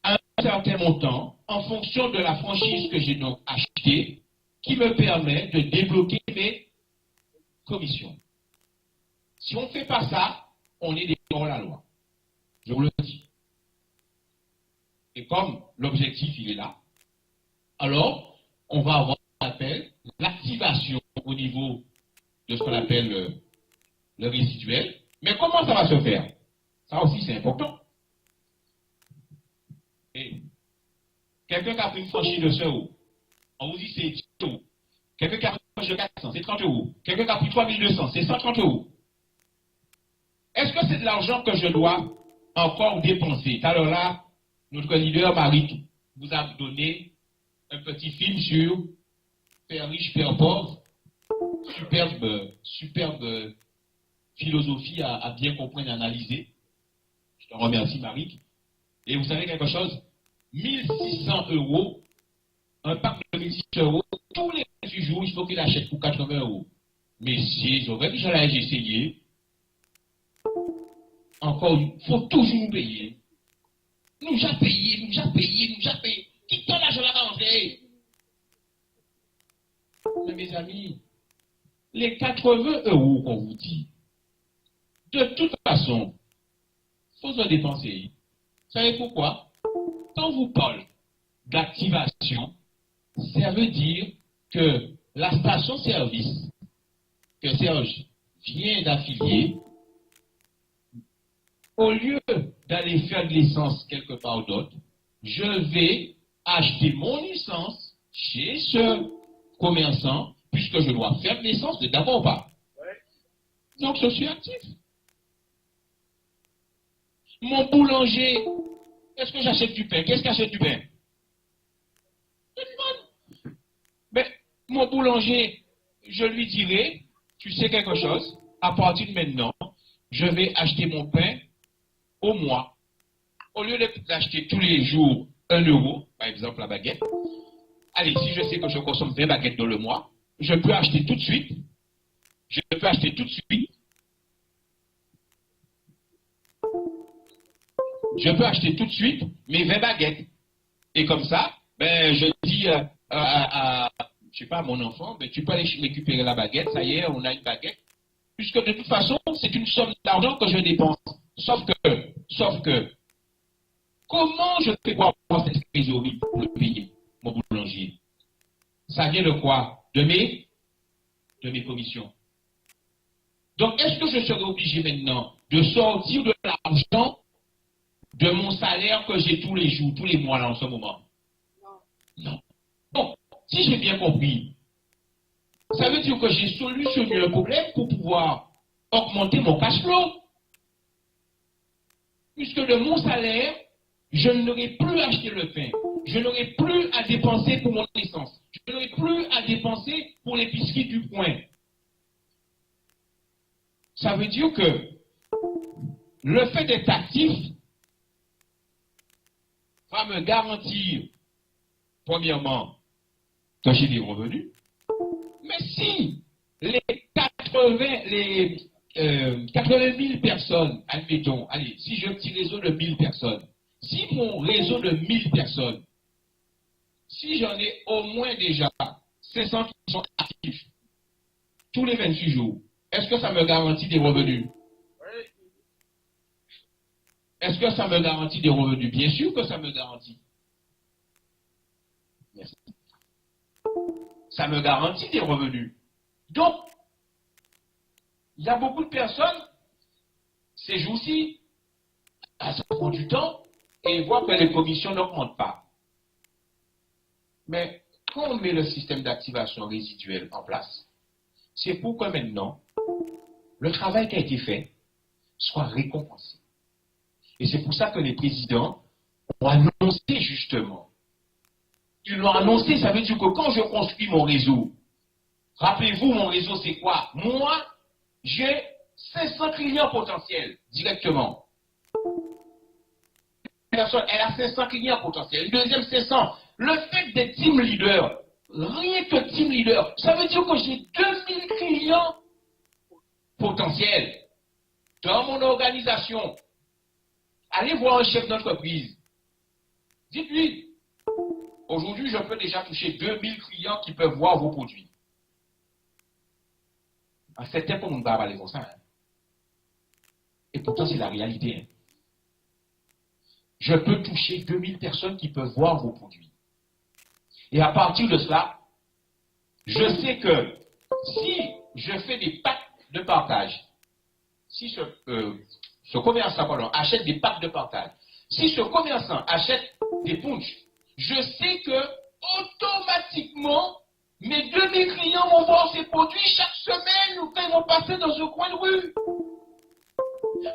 à un certain montant en fonction de la franchise que j'ai donc achetée, qui me permet de débloquer mes commissions. Si on ne fait pas ça, on est hors la loi. Je vous le dis. Et comme l'objectif, il est là, alors, on va avoir ce qu'on appelle l'activation au niveau de ce qu'on appelle le résiduel. Mais comment ça va se faire? Ça aussi, c'est important. Et quelqu'un qui a pris une franchise de 100 euros, on vous dit c'est 10 euros. Quelqu'un qui a pris une franchise de 400, c'est 30 euros. Quelqu'un qui a pris 3200, c'est 130 euros. Est-ce que c'est de l'argent que je dois encore dépenser? Alors là, notre leader Marie vous a donné un petit film sur Père riche, Père pauvre. Superbe philosophie à bien comprendre et analyser. Je te remercie, Marie. Et vous savez quelque chose? 1600 euros, un pack de 1600 euros, tous les 28 jours, il faut qu'il achète pour 80 euros. Mais si j'aurais déjà essayé, encore, il faut toujours nous payer. Nous déjà payé. Qui donne l'argent là rentrer? Mais mes amis, les 80 euros qu'on vous dit, de toute façon, il faut se dépenser. Vous savez pourquoi? Quand vous parlez d'activation, ça veut dire que la station-service que Serge vient d'affilier, au lieu d'aller faire de l'essence quelque part d'autre, je vais acheter mon licence chez ce commerçant, puisque je dois faire de l'essence, c'est d'abord pas. Donc je suis actif. Mon boulanger, est-ce que j'achète du pain? Qu'est-ce qu'achète du pain? Mais mon boulanger, je lui dirai, tu sais quelque chose, à partir de maintenant, je vais acheter mon pain au mois. Au lieu d'acheter tous les jours 1 euro, par exemple la baguette, allez, si je sais que je consomme 20 baguettes dans le mois, je peux acheter tout de suite, mes 20 baguettes. Et comme ça, ben, je dis je sais pas, à mon enfant, ben, tu peux aller récupérer la baguette, ça y est, on a une baguette. Puisque de toute façon, c'est une somme d'argent que je dépense. Sauf que, comment je fais pour avoir cette trésorerie pour le payer, mon boulanger? Ça vient de quoi? De mes commissions. Donc, est-ce que je serai obligé maintenant de sortir de l'argent de mon salaire que j'ai tous les jours, tous les mois là en ce moment? Non. Donc, si j'ai bien compris, ça veut dire que j'ai solutionné le problème pour pouvoir augmenter mon cash flow. Puisque de mon salaire, je n'aurai plus à acheter le pain. Je n'aurai plus à dépenser pour mon essence. Je n'aurai plus à dépenser pour l'épicerie du coin. Ça veut dire que le fait d'être actif va me garantir premièrement, toucher des revenus. Mais si les 80 000 personnes, admettons, allez, si j'ai un petit réseau de 1000 personnes, si mon réseau de 1000 personnes, si j'en ai au moins déjà 500 qui sont actifs tous les 28 jours, est-ce que ça me garantit des revenus? Est-ce que ça me garantit des revenus? Bien sûr que ça me garantit. Merci. Ça me garantit des revenus. Donc, il y a beaucoup de personnes, ces jours-ci, ça prend du temps et voient que les commissions n'augmentent pas. Mais quand on met le système d'activation résiduelle en place, c'est pour que maintenant, le travail qui a été fait soit récompensé. Et c'est pour ça que les présidents ont annoncé justement. Ils l'ont annoncé, ça veut dire que quand je construis mon réseau, rappelez-vous, mon réseau c'est quoi? Moi, j'ai 500 clients potentiels directement. Une personne, elle a 500 clients potentiels. Une deuxième 500. Le fait d'être team leader, rien que team leader, ça veut dire que j'ai 2000 clients potentiels dans mon organisation. Allez voir un chef d'entreprise. Dites-lui, aujourd'hui, je peux déjà toucher 2000 clients qui peuvent voir vos produits. En fait, on ne va pas aller comme ça. Hein. Et pourtant, c'est la réalité. Hein. Je peux toucher 2000 personnes qui peuvent voir vos produits. Et à partir de cela, je sais que si je fais des packs de partage, si ce commerçant achète des packs de partage, si ce commerçant achète des punchs, je sais que automatiquement, mes 2000 clients vont voir ces produits chaque semaine ou quand ils vont passer dans un coin de rue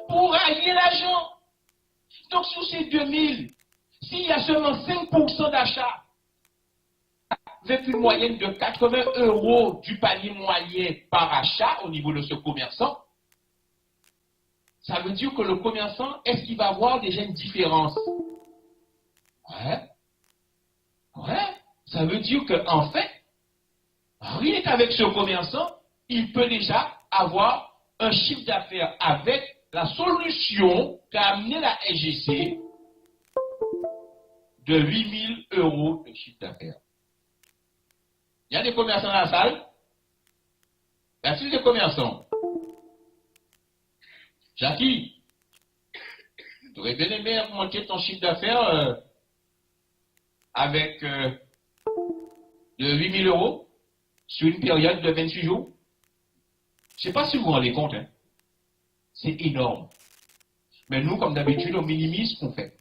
pour allier l'argent. Donc sur ces 2000, s'il y a seulement 5% d'achat, avec une moyenne de 80 € du panier moyen par achat au niveau de ce commerçant, ça veut dire que le commerçant, est-ce qu'il va avoir déjà une différence? Ouais. Ouais. Ça veut dire qu'en fait, rien qu'avec ce commerçant, il peut déjà avoir un chiffre d'affaires avec la solution qu'a amené la SGC de 8 000 € de chiffre d'affaires. Il y a des commerçants dans la salle. Il y a des commerçants. Jackie, tu aurais bien aimé monter ton chiffre d'affaires avec de 8 000 € sur une période de 28 jours. Je ne sais pas si vous vous rendez compte. Hein. C'est énorme. Mais nous, comme d'habitude, on minimise ce qu'on fait.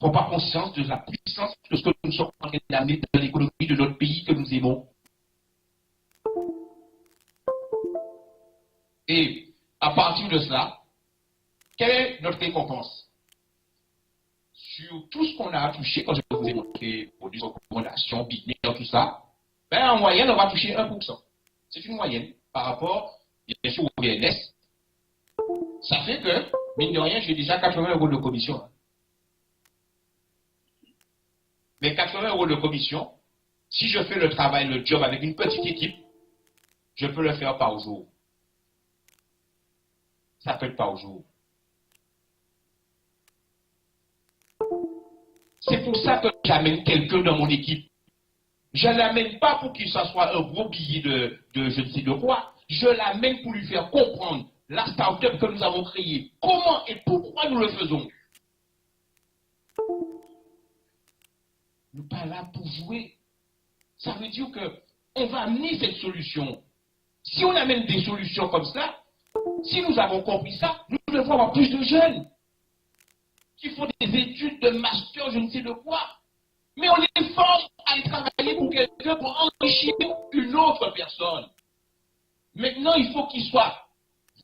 On n'a pas conscience de la puissance de ce que nous sommes en train d'amener dans l'économie de notre pays que nous aimons. Et à partir de cela, quelle est notre récompense? Sur tout ce qu'on a touché, quand je vous ai montré produits, recommandations, business, tout ça, ben, en moyenne, on va toucher 1%. C'est une moyenne par rapport, bien sûr, au BNS. Ça fait que, mine de rien, j'ai déjà 80 € de commission. Mais 80 € de commission, si je fais le travail, le job avec une petite équipe, je peux le faire par jour. Ça peut être par jour. C'est pour ça que j'amène quelqu'un dans mon équipe. Je ne l'amène pas pour qu'il soit un gros billet de je ne sais de quoi. Je l'amène pour lui faire comprendre la start-up que nous avons créée. Comment et pourquoi nous le faisons. Nous ne sommes pas là pour jouer. Ça veut dire qu'on va amener cette solution. Si on amène des solutions comme ça, si nous avons compris ça, nous devons avoir plus de jeunes qui font des études de master, je ne sais de quoi. Mais on les force à aller travailler pour quelqu'un pour enrichir une autre personne. Maintenant, il faut qu'ils soient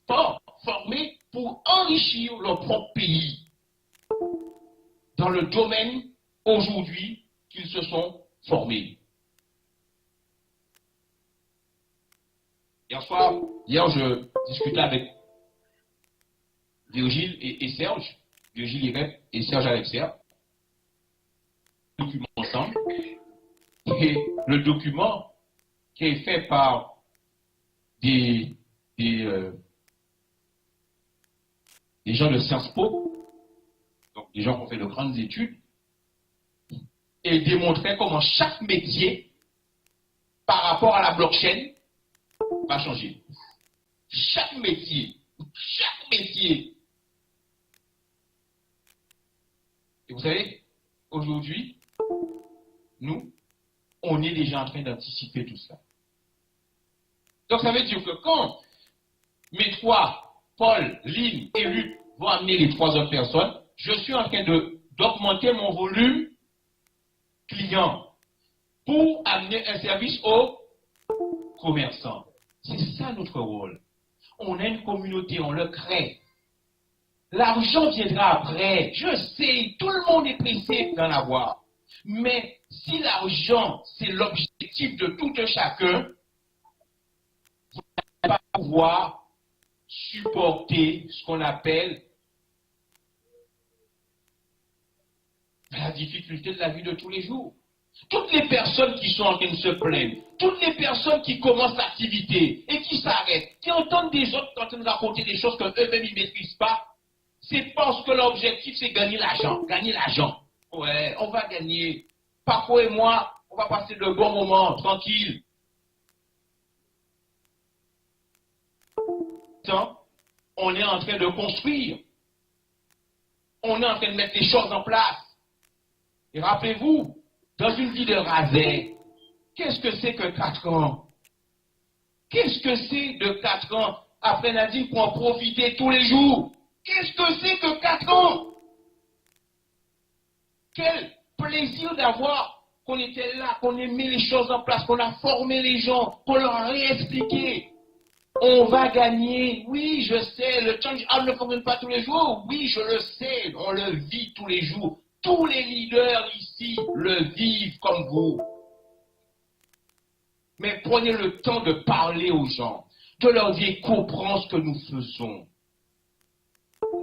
forts, formés pour enrichir leur propre pays dans le domaine aujourd'hui qu'ils se sont formés. Hier, je discutais avec Virgile et Serge, Virgile Irep et Serge Alexer. document ensemble. Et le document qui est fait par des gens de Sciences Po, donc des gens qui ont fait de grandes études, et démontrait comment chaque métier, par rapport à la blockchain, va changer. Chaque métier. Et vous savez, aujourd'hui, nous, on est déjà en train d'anticiper tout ça. Donc ça veut dire que quand mes trois, Paul, Lynn et Luc, vont amener les trois autres personnes, je suis en train d'augmenter mon volume client pour amener un service aux commerçants. C'est ça notre rôle. On a une communauté, on le crée. L'argent viendra après. Je sais, tout le monde est pressé d'en avoir. Mais si l'argent, c'est l'objectif de tout un chacun, vous n'allez pas pouvoir supporter ce qu'on appelle la difficulté de la vie de tous les jours. Toutes les personnes qui sont en train de se plaindre, toutes les personnes qui commencent l'activité et qui s'arrêtent, qui entendent des autres en train de raconter des choses qu'eux-mêmes ils ne maîtrisent pas, c'est parce que l'objectif c'est gagner l'argent. Gagner l'argent. Ouais, on va gagner. Paco et moi, on va passer de bons moments, tranquille. On est en train de construire. On est en train de mettre les choses en place. Et rappelez-vous, dans une vie de rasé, qu'est-ce que c'est que 4 ans? Qu'est-ce que c'est de 4 ans après Nadine pour en profiter tous les jours? Qu'est-ce que c'est que 4 ans? Quel plaisir d'avoir qu'on était là, qu'on ait mis les choses en place, qu'on a formé les gens, qu'on leur a réexpliqué. On va gagner. Oui, je sais, le change ne fonctionne pas tous les jours. Oui, je le sais, on le vit tous les jours. Tous les leaders ici le vivent comme vous. Mais prenez le temps de parler aux gens, de leur dire comprends ce que nous faisons.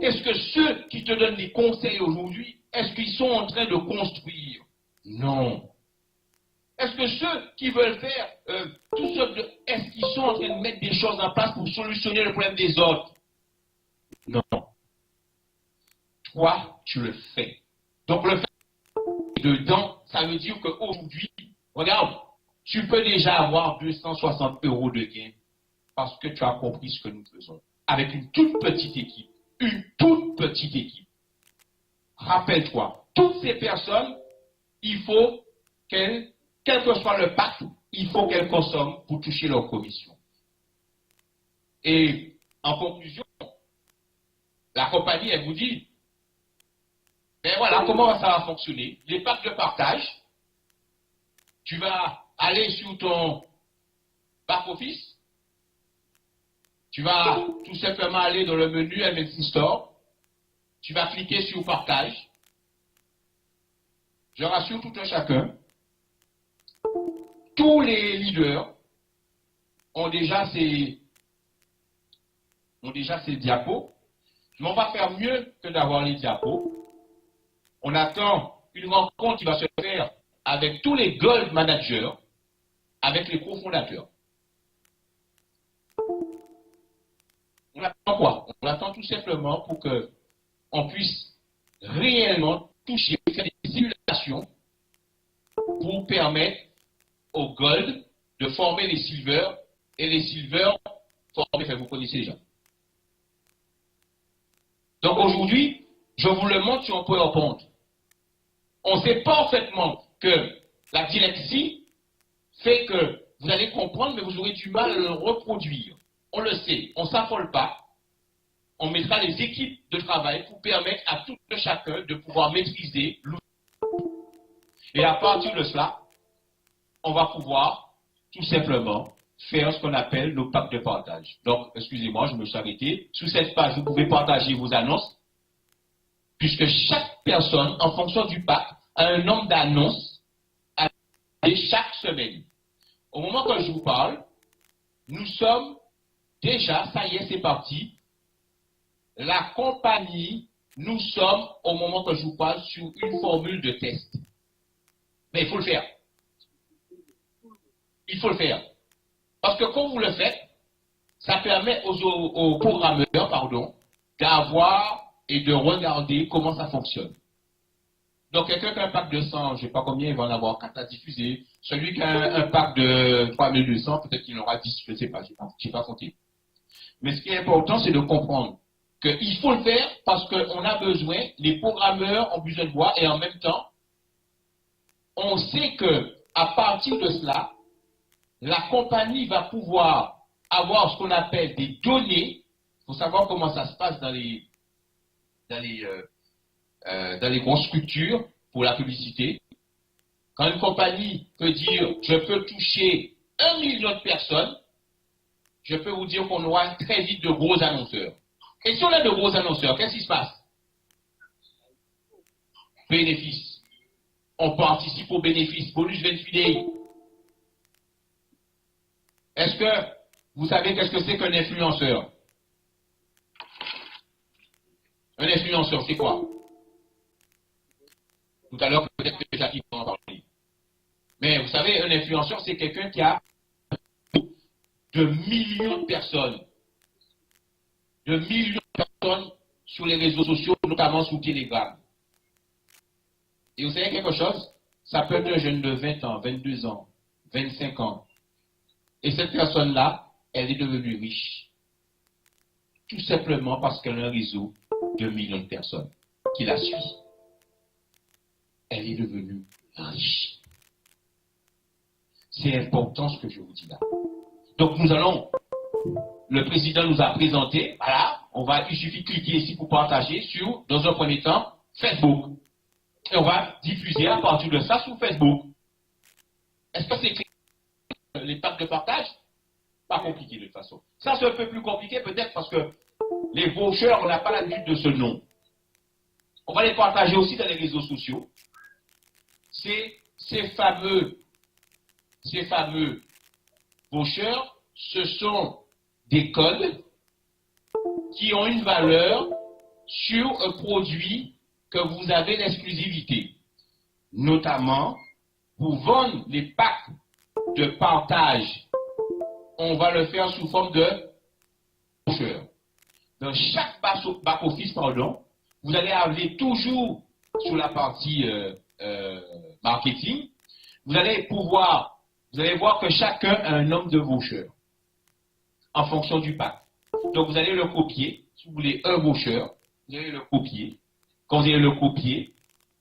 Est-ce que ceux qui te donnent des conseils aujourd'hui, est-ce qu'ils sont en train de construire? Non. Est-ce que ceux qui veulent faire tout ça, est-ce qu'ils sont en train de mettre des choses en place pour solutionner le problème des autres? Non. Toi, tu le fais. Donc le fait dedans, ça veut dire qu'aujourd'hui, regarde, tu peux déjà avoir 260 € de gain parce que tu as compris ce que nous faisons. Avec une toute petite équipe. Une toute petite équipe. Rappelle-toi, toutes ces personnes, il faut qu'elles, quel que soit le pacte, il faut qu'elles consomment pour toucher leur commission. Et en conclusion, la compagnie, elle vous dit, ben voilà comment ça va fonctionner. Les packs de partage, tu vas aller sur ton back-office, tu vas tout simplement aller dans le menu MNC Store, tu vas cliquer sur partage. Je rassure tout un chacun, tous les leaders ont déjà ces diapos. Mais on va faire mieux que d'avoir les diapos. On attend une rencontre qui va se faire avec tous les gold managers, avec les cofondateurs. On attend quoi? On attend tout simplement pour qu'on puisse réellement toucher, faire des simulations pour permettre aux gold de former les silver et les silver former, vous connaissez déjà. Donc aujourd'hui, je vous le montre sur un PowerPoint. On sait parfaitement que la dyslexie fait que vous allez comprendre, mais vous aurez du mal à le reproduire. On le sait, on ne s'affole pas. On mettra les équipes de travail pour permettre à tout chacun de pouvoir maîtriser l'outil. Et à partir de cela, on va pouvoir tout simplement faire ce qu'on appelle nos packs de partage. Donc, excusez-moi, je me suis arrêté. Sur cette page, vous pouvez partager vos annonces, puisque chaque personne, en fonction du pack, a un nombre d'annonces à chaque semaine. Au moment que je vous parle, nous sommes déjà, ça y est, c'est parti. La compagnie, nous sommes, au moment que je vous parle, sur une formule de test. Mais il faut le faire. Il faut le faire. Parce que quand vous le faites, ça permet aux programmeurs, d'avoir et de regarder comment ça fonctionne. Donc, quelqu'un qui a un pack de 100, je ne sais pas combien, il va en avoir 4 à diffuser. Celui qui a un pack de 3200, peut-être qu'il en aura 10, je ne sais pas, je n'ai pas compté. Mais ce qui est important, c'est de comprendre qu'il faut le faire parce qu'on a besoin, les programmeurs ont besoin de voir, et en même temps, on sait que à partir de cela, la compagnie va pouvoir avoir ce qu'on appelle des données. Il faut savoir comment ça se passe dans les grosses structures pour la publicité. Quand une compagnie peut dire « je peux toucher 1 million de personnes », je peux vous dire qu'on aura très vite de gros annonceurs. Et si on a de gros annonceurs, qu'est-ce qui se passe? Bénéfice. On participe au bénéfice. Bonus 28 days. Est-ce que vous savez qu'est-ce que c'est qu'un influenceur? Un influenceur, c'est quoi? Tout à l'heure, peut-être que Jackie va en parler. Mais vous savez, un influenceur, c'est quelqu'un qui a de millions de personnes. De millions de personnes sur les réseaux sociaux, notamment sur Telegram. Et vous savez quelque chose? Ça peut être un jeune de 20 ans, 22 ans, 25 ans. Et cette personne-là, elle est devenue riche. Tout simplement parce qu'elle a un réseau de millions de personnes qui la suivent. Elle est devenue riche. C'est important ce que je vous dis là. Donc le président nous a présenté, voilà, il suffit de cliquer ici pour partager sur, dans un premier temps, Facebook. Et on va diffuser à partir de ça sur Facebook. Est-ce que c'est clair, l'étape de partage? Pas compliqué de toute façon. Ça, c'est un peu plus compliqué peut-être parce que les vouchers, on n'a pas l'habitude de ce nom. On va les partager aussi dans les réseaux sociaux. Ces fameux vouchers, ce sont des codes qui ont une valeur sur un produit que vous avez l'exclusivité. Notamment, pour vendre les packs de partage, on va le faire sous forme de voucher. Dans chaque back-office, vous allez aller toujours sur la partie marketing. Vous allez voir que chacun a un nombre de vouchers en fonction du pack. Donc vous allez le copier. Si vous voulez un voucher, vous allez le copier. Quand vous allez le copier,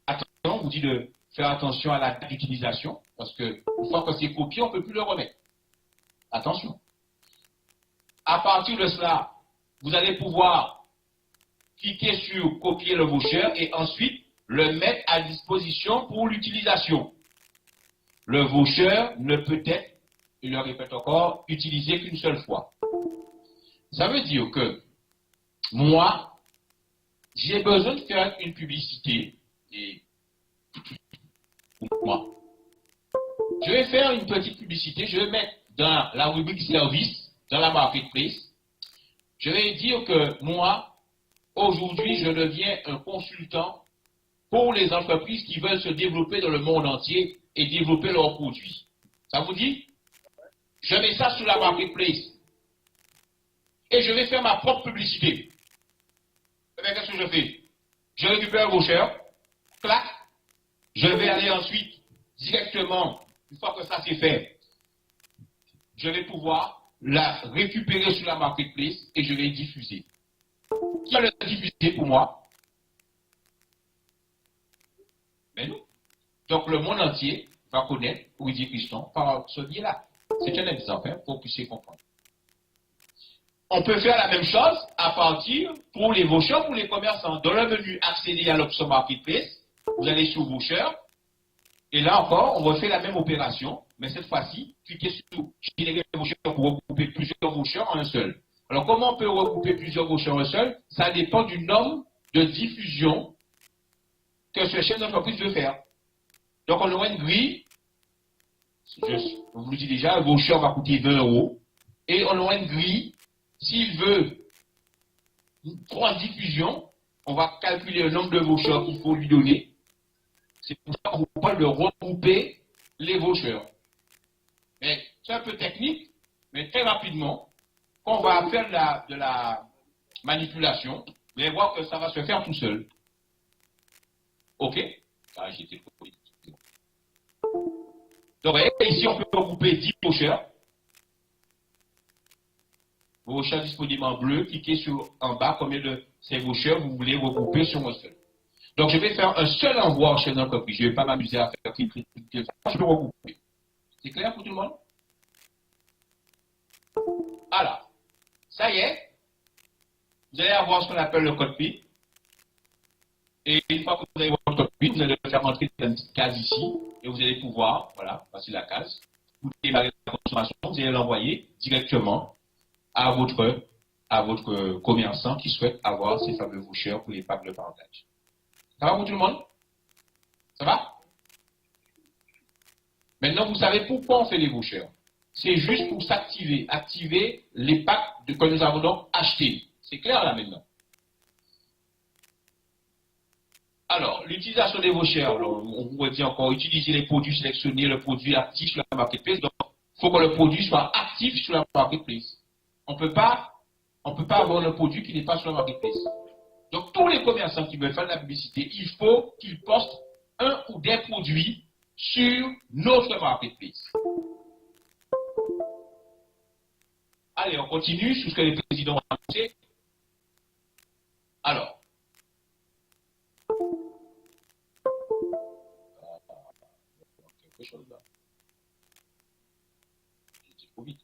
attention, on vous dit de faire attention à la date d'utilisation, parce que une fois que c'est copié, on ne peut plus le remettre. Attention. À partir de cela, vous allez pouvoir cliquer sur copier le voucher et ensuite le mettre à disposition pour l'utilisation. Le voucher ne peut être, je le répète encore, utilisé qu'une seule fois. Ça veut dire que moi, j'ai besoin de faire une publicité et pour moi. Je vais faire une petite publicité, je vais mettre dans la rubrique service, dans la marketplace. Je vais dire que moi, aujourd'hui, je deviens un consultant pour les entreprises qui veulent se développer dans le monde entier et développer leurs produits. Ça vous dit? Je mets ça sur la marketplace. Et je vais faire ma propre publicité. Eh bien, qu'est-ce que je fais? Je récupère vos chers, clac, je vais aller ensuite directement, une fois que ça c'est fait, je vais pouvoir la récupérer sur la marketplace et je vais diffuser. Qui va le diffuser pour moi? Mais nous. Donc le monde entier va connaître Rudy Christon par ce biais-là. C'est un exemple pour que vous puissiez comprendre. On peut faire la même chose à partir pour les vouchers, pour les commerçants. Dans le menu accéder à l'option marketplace, vous allez sur vouchers. Et là encore, on refait la même opération, mais cette fois-ci, cliquez sur générer des vouchers pour regrouper plusieurs vouchers en un seul. Alors, comment on peut regrouper plusieurs vouchers en un seul? Ça dépend du nombre de diffusion que ce chef d'entreprise veut faire. Donc, on aura une grille. Je vous le dis déjà, un voucher va coûter 20 €. Et on aura une grille. S'il veut 3 diffusions, on va calculer le nombre de vouchers qu'il faut lui donner. C'est pour ça qu'on vous parle de regrouper les vouchers. Mais c'est un peu technique, mais très rapidement, quand on va faire de la manipulation, vous allez voir que ça va se faire tout seul. OK? Ah, j'étais trop vite. Donc, ici, on peut regrouper 10 vouchers. Vouchers disponibles en bleu, cliquez en bas combien de ces vouchers vous voulez regrouper sur un seul. Donc, je vais faire un seul envoi en chef d'entreprise. Je ne vais pas m'amuser à faire cliquer. Je peux regrouper. C'est clair pour tout le monde? Alors, ça y est. Vous allez avoir ce qu'on appelle le code PIN. Et une fois que vous avez votre code PIN, vous allez le faire entrer dans une petite case ici. Et vous allez pouvoir, voilà, passer la case. Vous démarrez la consommation, vous allez l'envoyer directement à votre commerçant qui souhaite avoir ces fameux vouchers pour les packs de partage. Ça va pour tout le monde? Ça va? Maintenant, vous savez pourquoi on fait les vouchers. C'est juste pour s'activer, activer les packs que nous avons donc achetés. C'est clair là maintenant? Alors, l'utilisation des vouchers, on vous dit encore, utiliser les produits sélectionnés, le produit actif sur la marketplace. Donc, il faut que le produit soit actif sur la marketplace. On ne peut pas avoir le produit qui n'est pas sur la marketplace. Donc, tous les commerçants qui veulent faire de la publicité, il faut qu'ils postent un ou des produits sur notre marketplace. Allez, on continue sur ce que les présidents ont annoncé. Alors, quelque chose là. J'étais trop vite.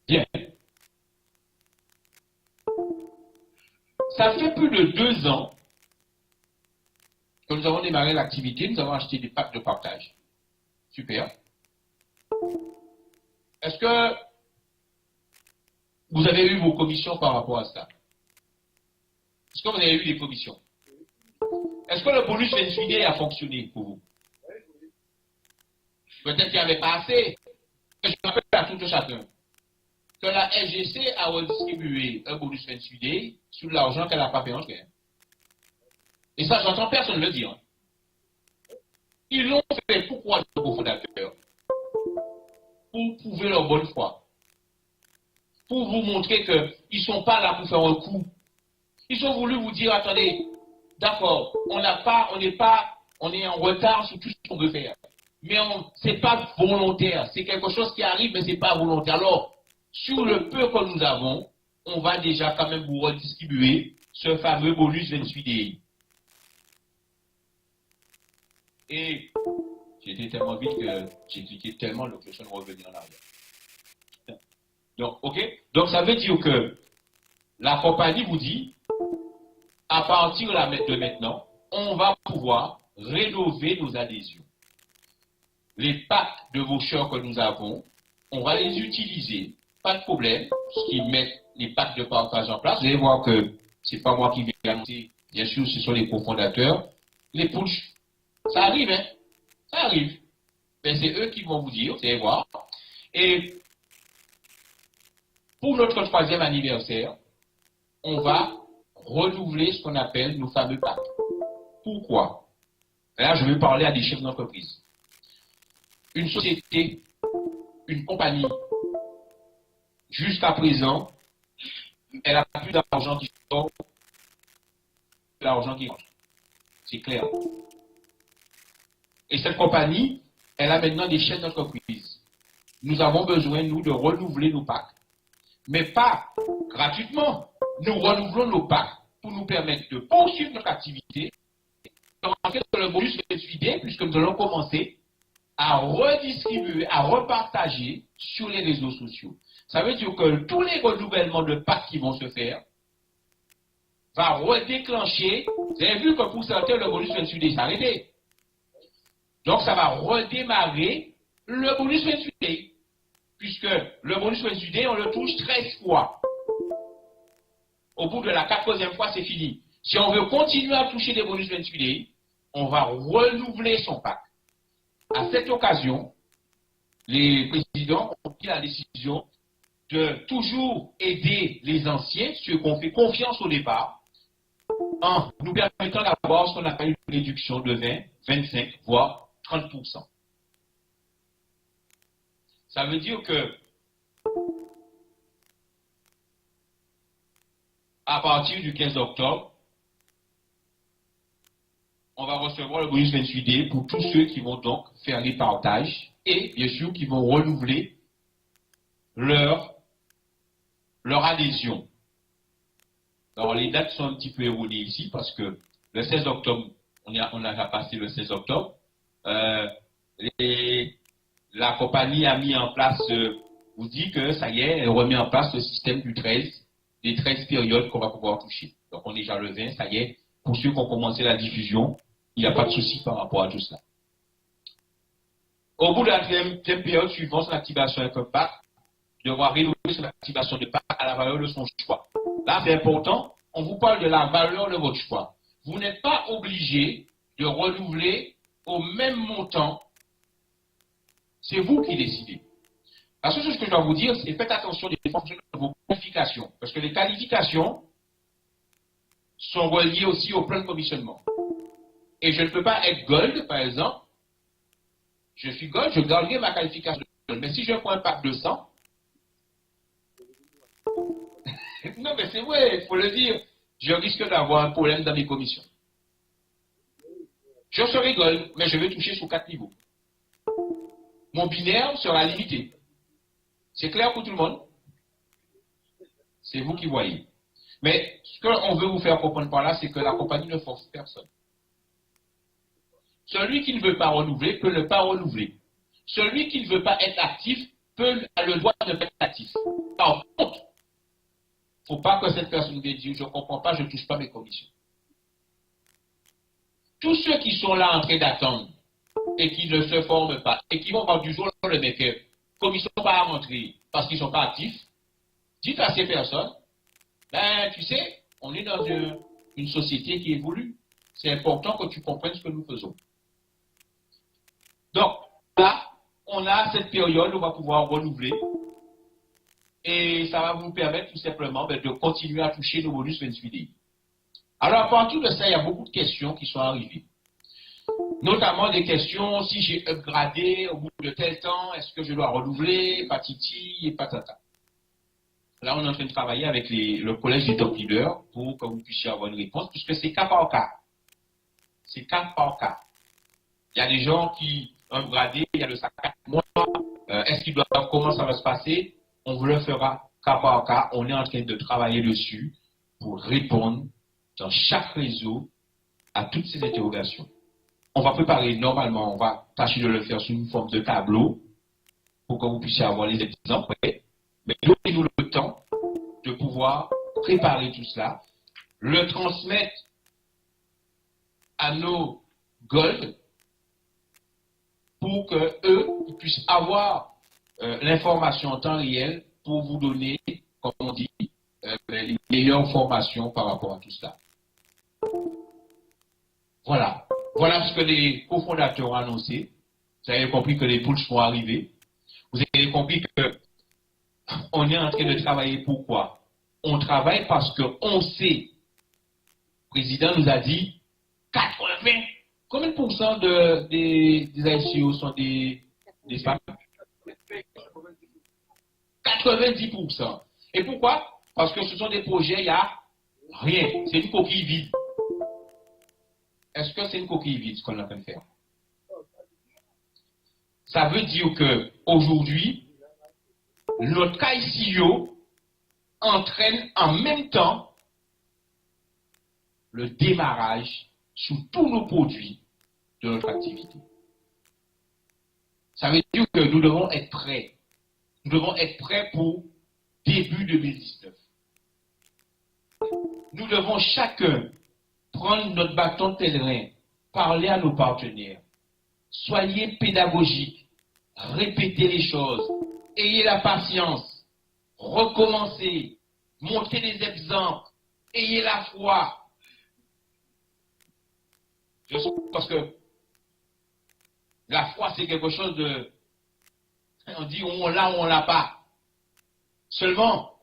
Bien. Ça fait plus de 2 ans que nous avons démarré l'activité, nous avons acheté des packs de partage. Super. Est-ce que vous avez eu vos commissions par rapport à ça? Est-ce que vous avez eu des commissions? Est-ce que le bonus mensuel a fonctionné pour vous? Peut-être qu'il n'y avait pas assez. Je rappelle à tout un chacun que la SGC a redistribué un bonus mensuel sur l'argent qu'elle n'a pas payé en clair. Et ça, j'entends personne le dire. Ils l'ont fait pourquoi les cofondateurs? Pour prouver leur bonne foi. Pour vous montrer qu'ils ne sont pas là pour faire un coup. Ils ont voulu vous dire, attendez, d'accord, on est en retard sur tout ce qu'on veut faire. Mais ce n'est pas volontaire. C'est quelque chose qui arrive, mais ce n'est pas volontaire. Alors, sur le peu que nous avons, on va déjà quand même vous redistribuer ce fameux bonus 28 Et j'étais tellement vite que j'ai cliqué tellement que je suis revenu en arrière. Donc, OK? Donc, ça veut dire que la compagnie vous dit, à partir de maintenant, on va pouvoir rénover nos adhésions. Les packs de vouchers que nous avons, on va les utiliser, pas de problème, puisqu'ils mettent les packs de partage en place. Vous allez voir que ce n'est pas moi qui vais annoncer, bien sûr, ce sont les cofondateurs. Les push, ça arrive, hein? Ça arrive. Mais c'est eux qui vont vous dire, vous allez voir. Et pour notre 3e anniversaire, on va renouveler ce qu'on appelle nos fameux packs. Pourquoi? Là, je vais parler à des chefs d'entreprise. Une société, une compagnie, jusqu'à présent, elle a plus d'argent qui sort que l'argent qui rentre. C'est clair. Et cette compagnie, elle a maintenant des chefs d'entreprise. Nous avons besoin, nous, de renouveler nos packs. Mais pas gratuitement. Nous renouvelons nos packs pour nous permettre de poursuivre notre activité, de rentrer dans le bonus mensuel, puisque nous allons commencer à redistribuer, à repartager sur les réseaux sociaux. Ça veut dire que tous les renouvellements de packs qui vont se faire va redéclencher. Vous avez vu que pour certains, le bonus mensuel s'est arrêté. Donc, ça va redémarrer le bonus mensuel. Puisque le bonus mensuel, on le touche 13 fois. Au bout de la 4e fois, c'est fini. Si on veut continuer à toucher des bonus mensuels, on va renouveler son pack. À cette occasion, les présidents ont pris la décision de toujours aider les anciens, ceux qu'on fait confiance au départ, en nous permettant d'avoir ce qu'on appelle une réduction de 20, 25, voire 30%. Ça veut dire que à partir du 15 octobre, on va recevoir le bonus 28D pour tous ceux qui vont donc faire les partages et bien sûr qui vont renouveler leur adhésion. Alors les dates sont un petit peu erronées ici parce que le 16 octobre, on a passé le 16 octobre. La compagnie a mis en place, vous dit que ça y est, elle remet en place le système du 13, des 13 périodes qu'on va pouvoir toucher. Donc on est déjà le 20, ça y est, pour ceux qui ont commencé la diffusion, il n'y a pas de souci par rapport à tout cela. Au bout de la deuxième période suivante, son activation avec un pack, devra rénover son activation de pack à la valeur de son choix. Là, c'est important, on vous parle de la valeur de votre choix. Vous n'êtes pas obligé de renouveler au même montant. C'est vous qui décidez. La seule chose que je dois vous dire, c'est faites attention des fonctions de vos qualifications. Parce que les qualifications sont reliées aussi au plan de commissionnement. Et je ne peux pas être gold, par exemple. Je suis gold, je garderai ma qualification de gold. Mais si je prends un pack de 100, non, mais c'est vrai, il faut le dire, je risque d'avoir un problème dans mes commissions. Je serai gold, mais je vais toucher sur 4 niveaux. Mon binaire sera limité. C'est clair pour tout le monde? C'est vous qui voyez. Mais ce qu'on veut vous faire comprendre par là, c'est que la compagnie ne force personne. Celui qui ne veut pas renouveler peut ne pas renouveler. Celui qui ne veut pas être actif a le droit de être actif. Par contre, il ne faut pas que cette personne vienne dire, je ne comprends pas, je ne touche pas mes commissions. Tous ceux qui sont là en train d'attendre et qui ne se forment pas et qui vont voir du jour au lendemain que commission pas à rentrer parce qu'ils ne sont pas actifs, dites à ces personnes, ben tu sais, on est dans une société qui évolue. C'est important que tu comprennes ce que nous faisons. Donc, là, on a cette période où on va pouvoir renouveler et ça va vous permettre tout simplement de continuer à toucher nos bonus 28D. Alors, à partir de ça, il y a beaucoup de questions qui sont arrivées. Notamment des questions, si j'ai upgradé au bout de tel temps, est-ce que je dois renouveler, patiti et patata. Là, on est en train de travailler avec le collège des top leaders pour que vous puissiez avoir une réponse, puisque c'est cas par cas. C'est cas par cas. Il y a des gens qui ont upgradé, il y a de ça 4 mois. Est-ce qu'ils doivent, comment ça va se passer? On vous le fera cas par cas. On est en train de travailler dessus pour répondre dans chaque réseau à toutes ces interrogations. On va préparer normalement, on va tâcher de le faire sous une forme de tableau pour que vous puissiez avoir les exemples prêts. Mais donnez-nous le temps de pouvoir préparer tout cela, le transmettre à nos gold pour qu'eux puissent avoir l'information en temps réel pour vous donner, comme on dit, les meilleures formations par rapport à tout cela. Voilà. Voilà ce que les cofondateurs ont annoncé. Vous avez compris que les poules sont arrivées. Vous avez compris qu'on est en train de travailler. Pourquoi? On travaille parce qu'on sait. Le président nous a dit 80. Combien de pourcents des ICO sont des femmes? 90%. Et pourquoi? Parce que ce sont des projets, il n'y a rien. C'est une coquille vide. Est-ce que c'est une coquille vide ce qu'on est en train de faire? Ça veut dire qu'aujourd'hui, notre KICO entraîne en même temps le démarrage sur tous nos produits de notre activité. Ça veut dire que nous devons être prêts. Nous devons être prêts pour début 2019. Nous devons chacun prendre notre bâton de pèlerin, parler à nos partenaires, soyez pédagogiques, répétez les choses, ayez la patience, recommencez, montrez des exemples, ayez la foi. Parce que la foi, c'est quelque chose de... On dit on l'a ou on l'a pas. Seulement,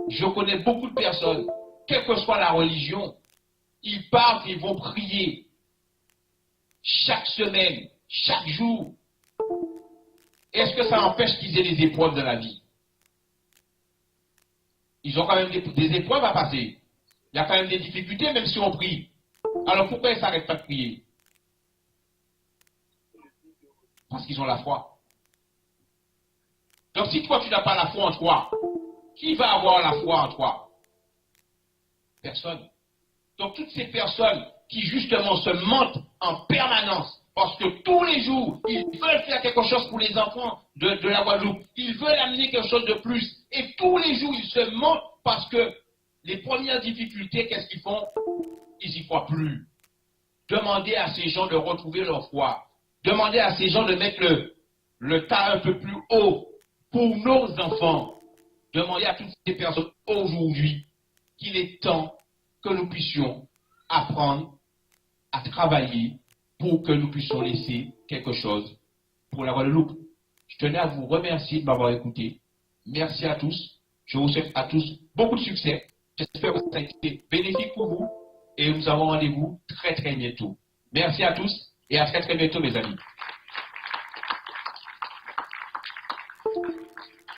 je connais beaucoup de personnes, quelle que soit la religion, ils partent, ils vont prier chaque semaine, chaque jour. Est-ce que ça empêche qu'ils aient des épreuves de la vie? Ils ont quand même des épreuves à passer. Il y a quand même des difficultés, même si on prie. Alors pourquoi ils ne s'arrêtent pas de prier? Parce qu'ils ont la foi. Donc si toi tu n'as pas la foi en toi, qui va avoir la foi en toi? Personne. Donc toutes ces personnes qui justement se mentent en permanence, parce que tous les jours, ils veulent faire quelque chose pour les enfants de la Guadeloupe, ils veulent amener quelque chose de plus, et tous les jours ils se mentent parce que les premières difficultés, qu'est-ce qu'ils font? Ils n'y croient plus. Demandez à ces gens de retrouver leur foi. Demandez à ces gens de mettre le tas un peu plus haut pour nos enfants. Demandez à toutes ces personnes aujourd'hui qu'il est temps que nous puissions apprendre à travailler pour que nous puissions laisser quelque chose pour la Guadeloupe. Je tenais à vous remercier de m'avoir écouté. Merci à tous. Je vous souhaite à tous beaucoup de succès. J'espère que ça a été bénéfique pour vous et nous avons rendez-vous très très bientôt. Merci à tous et à très très bientôt mes amis.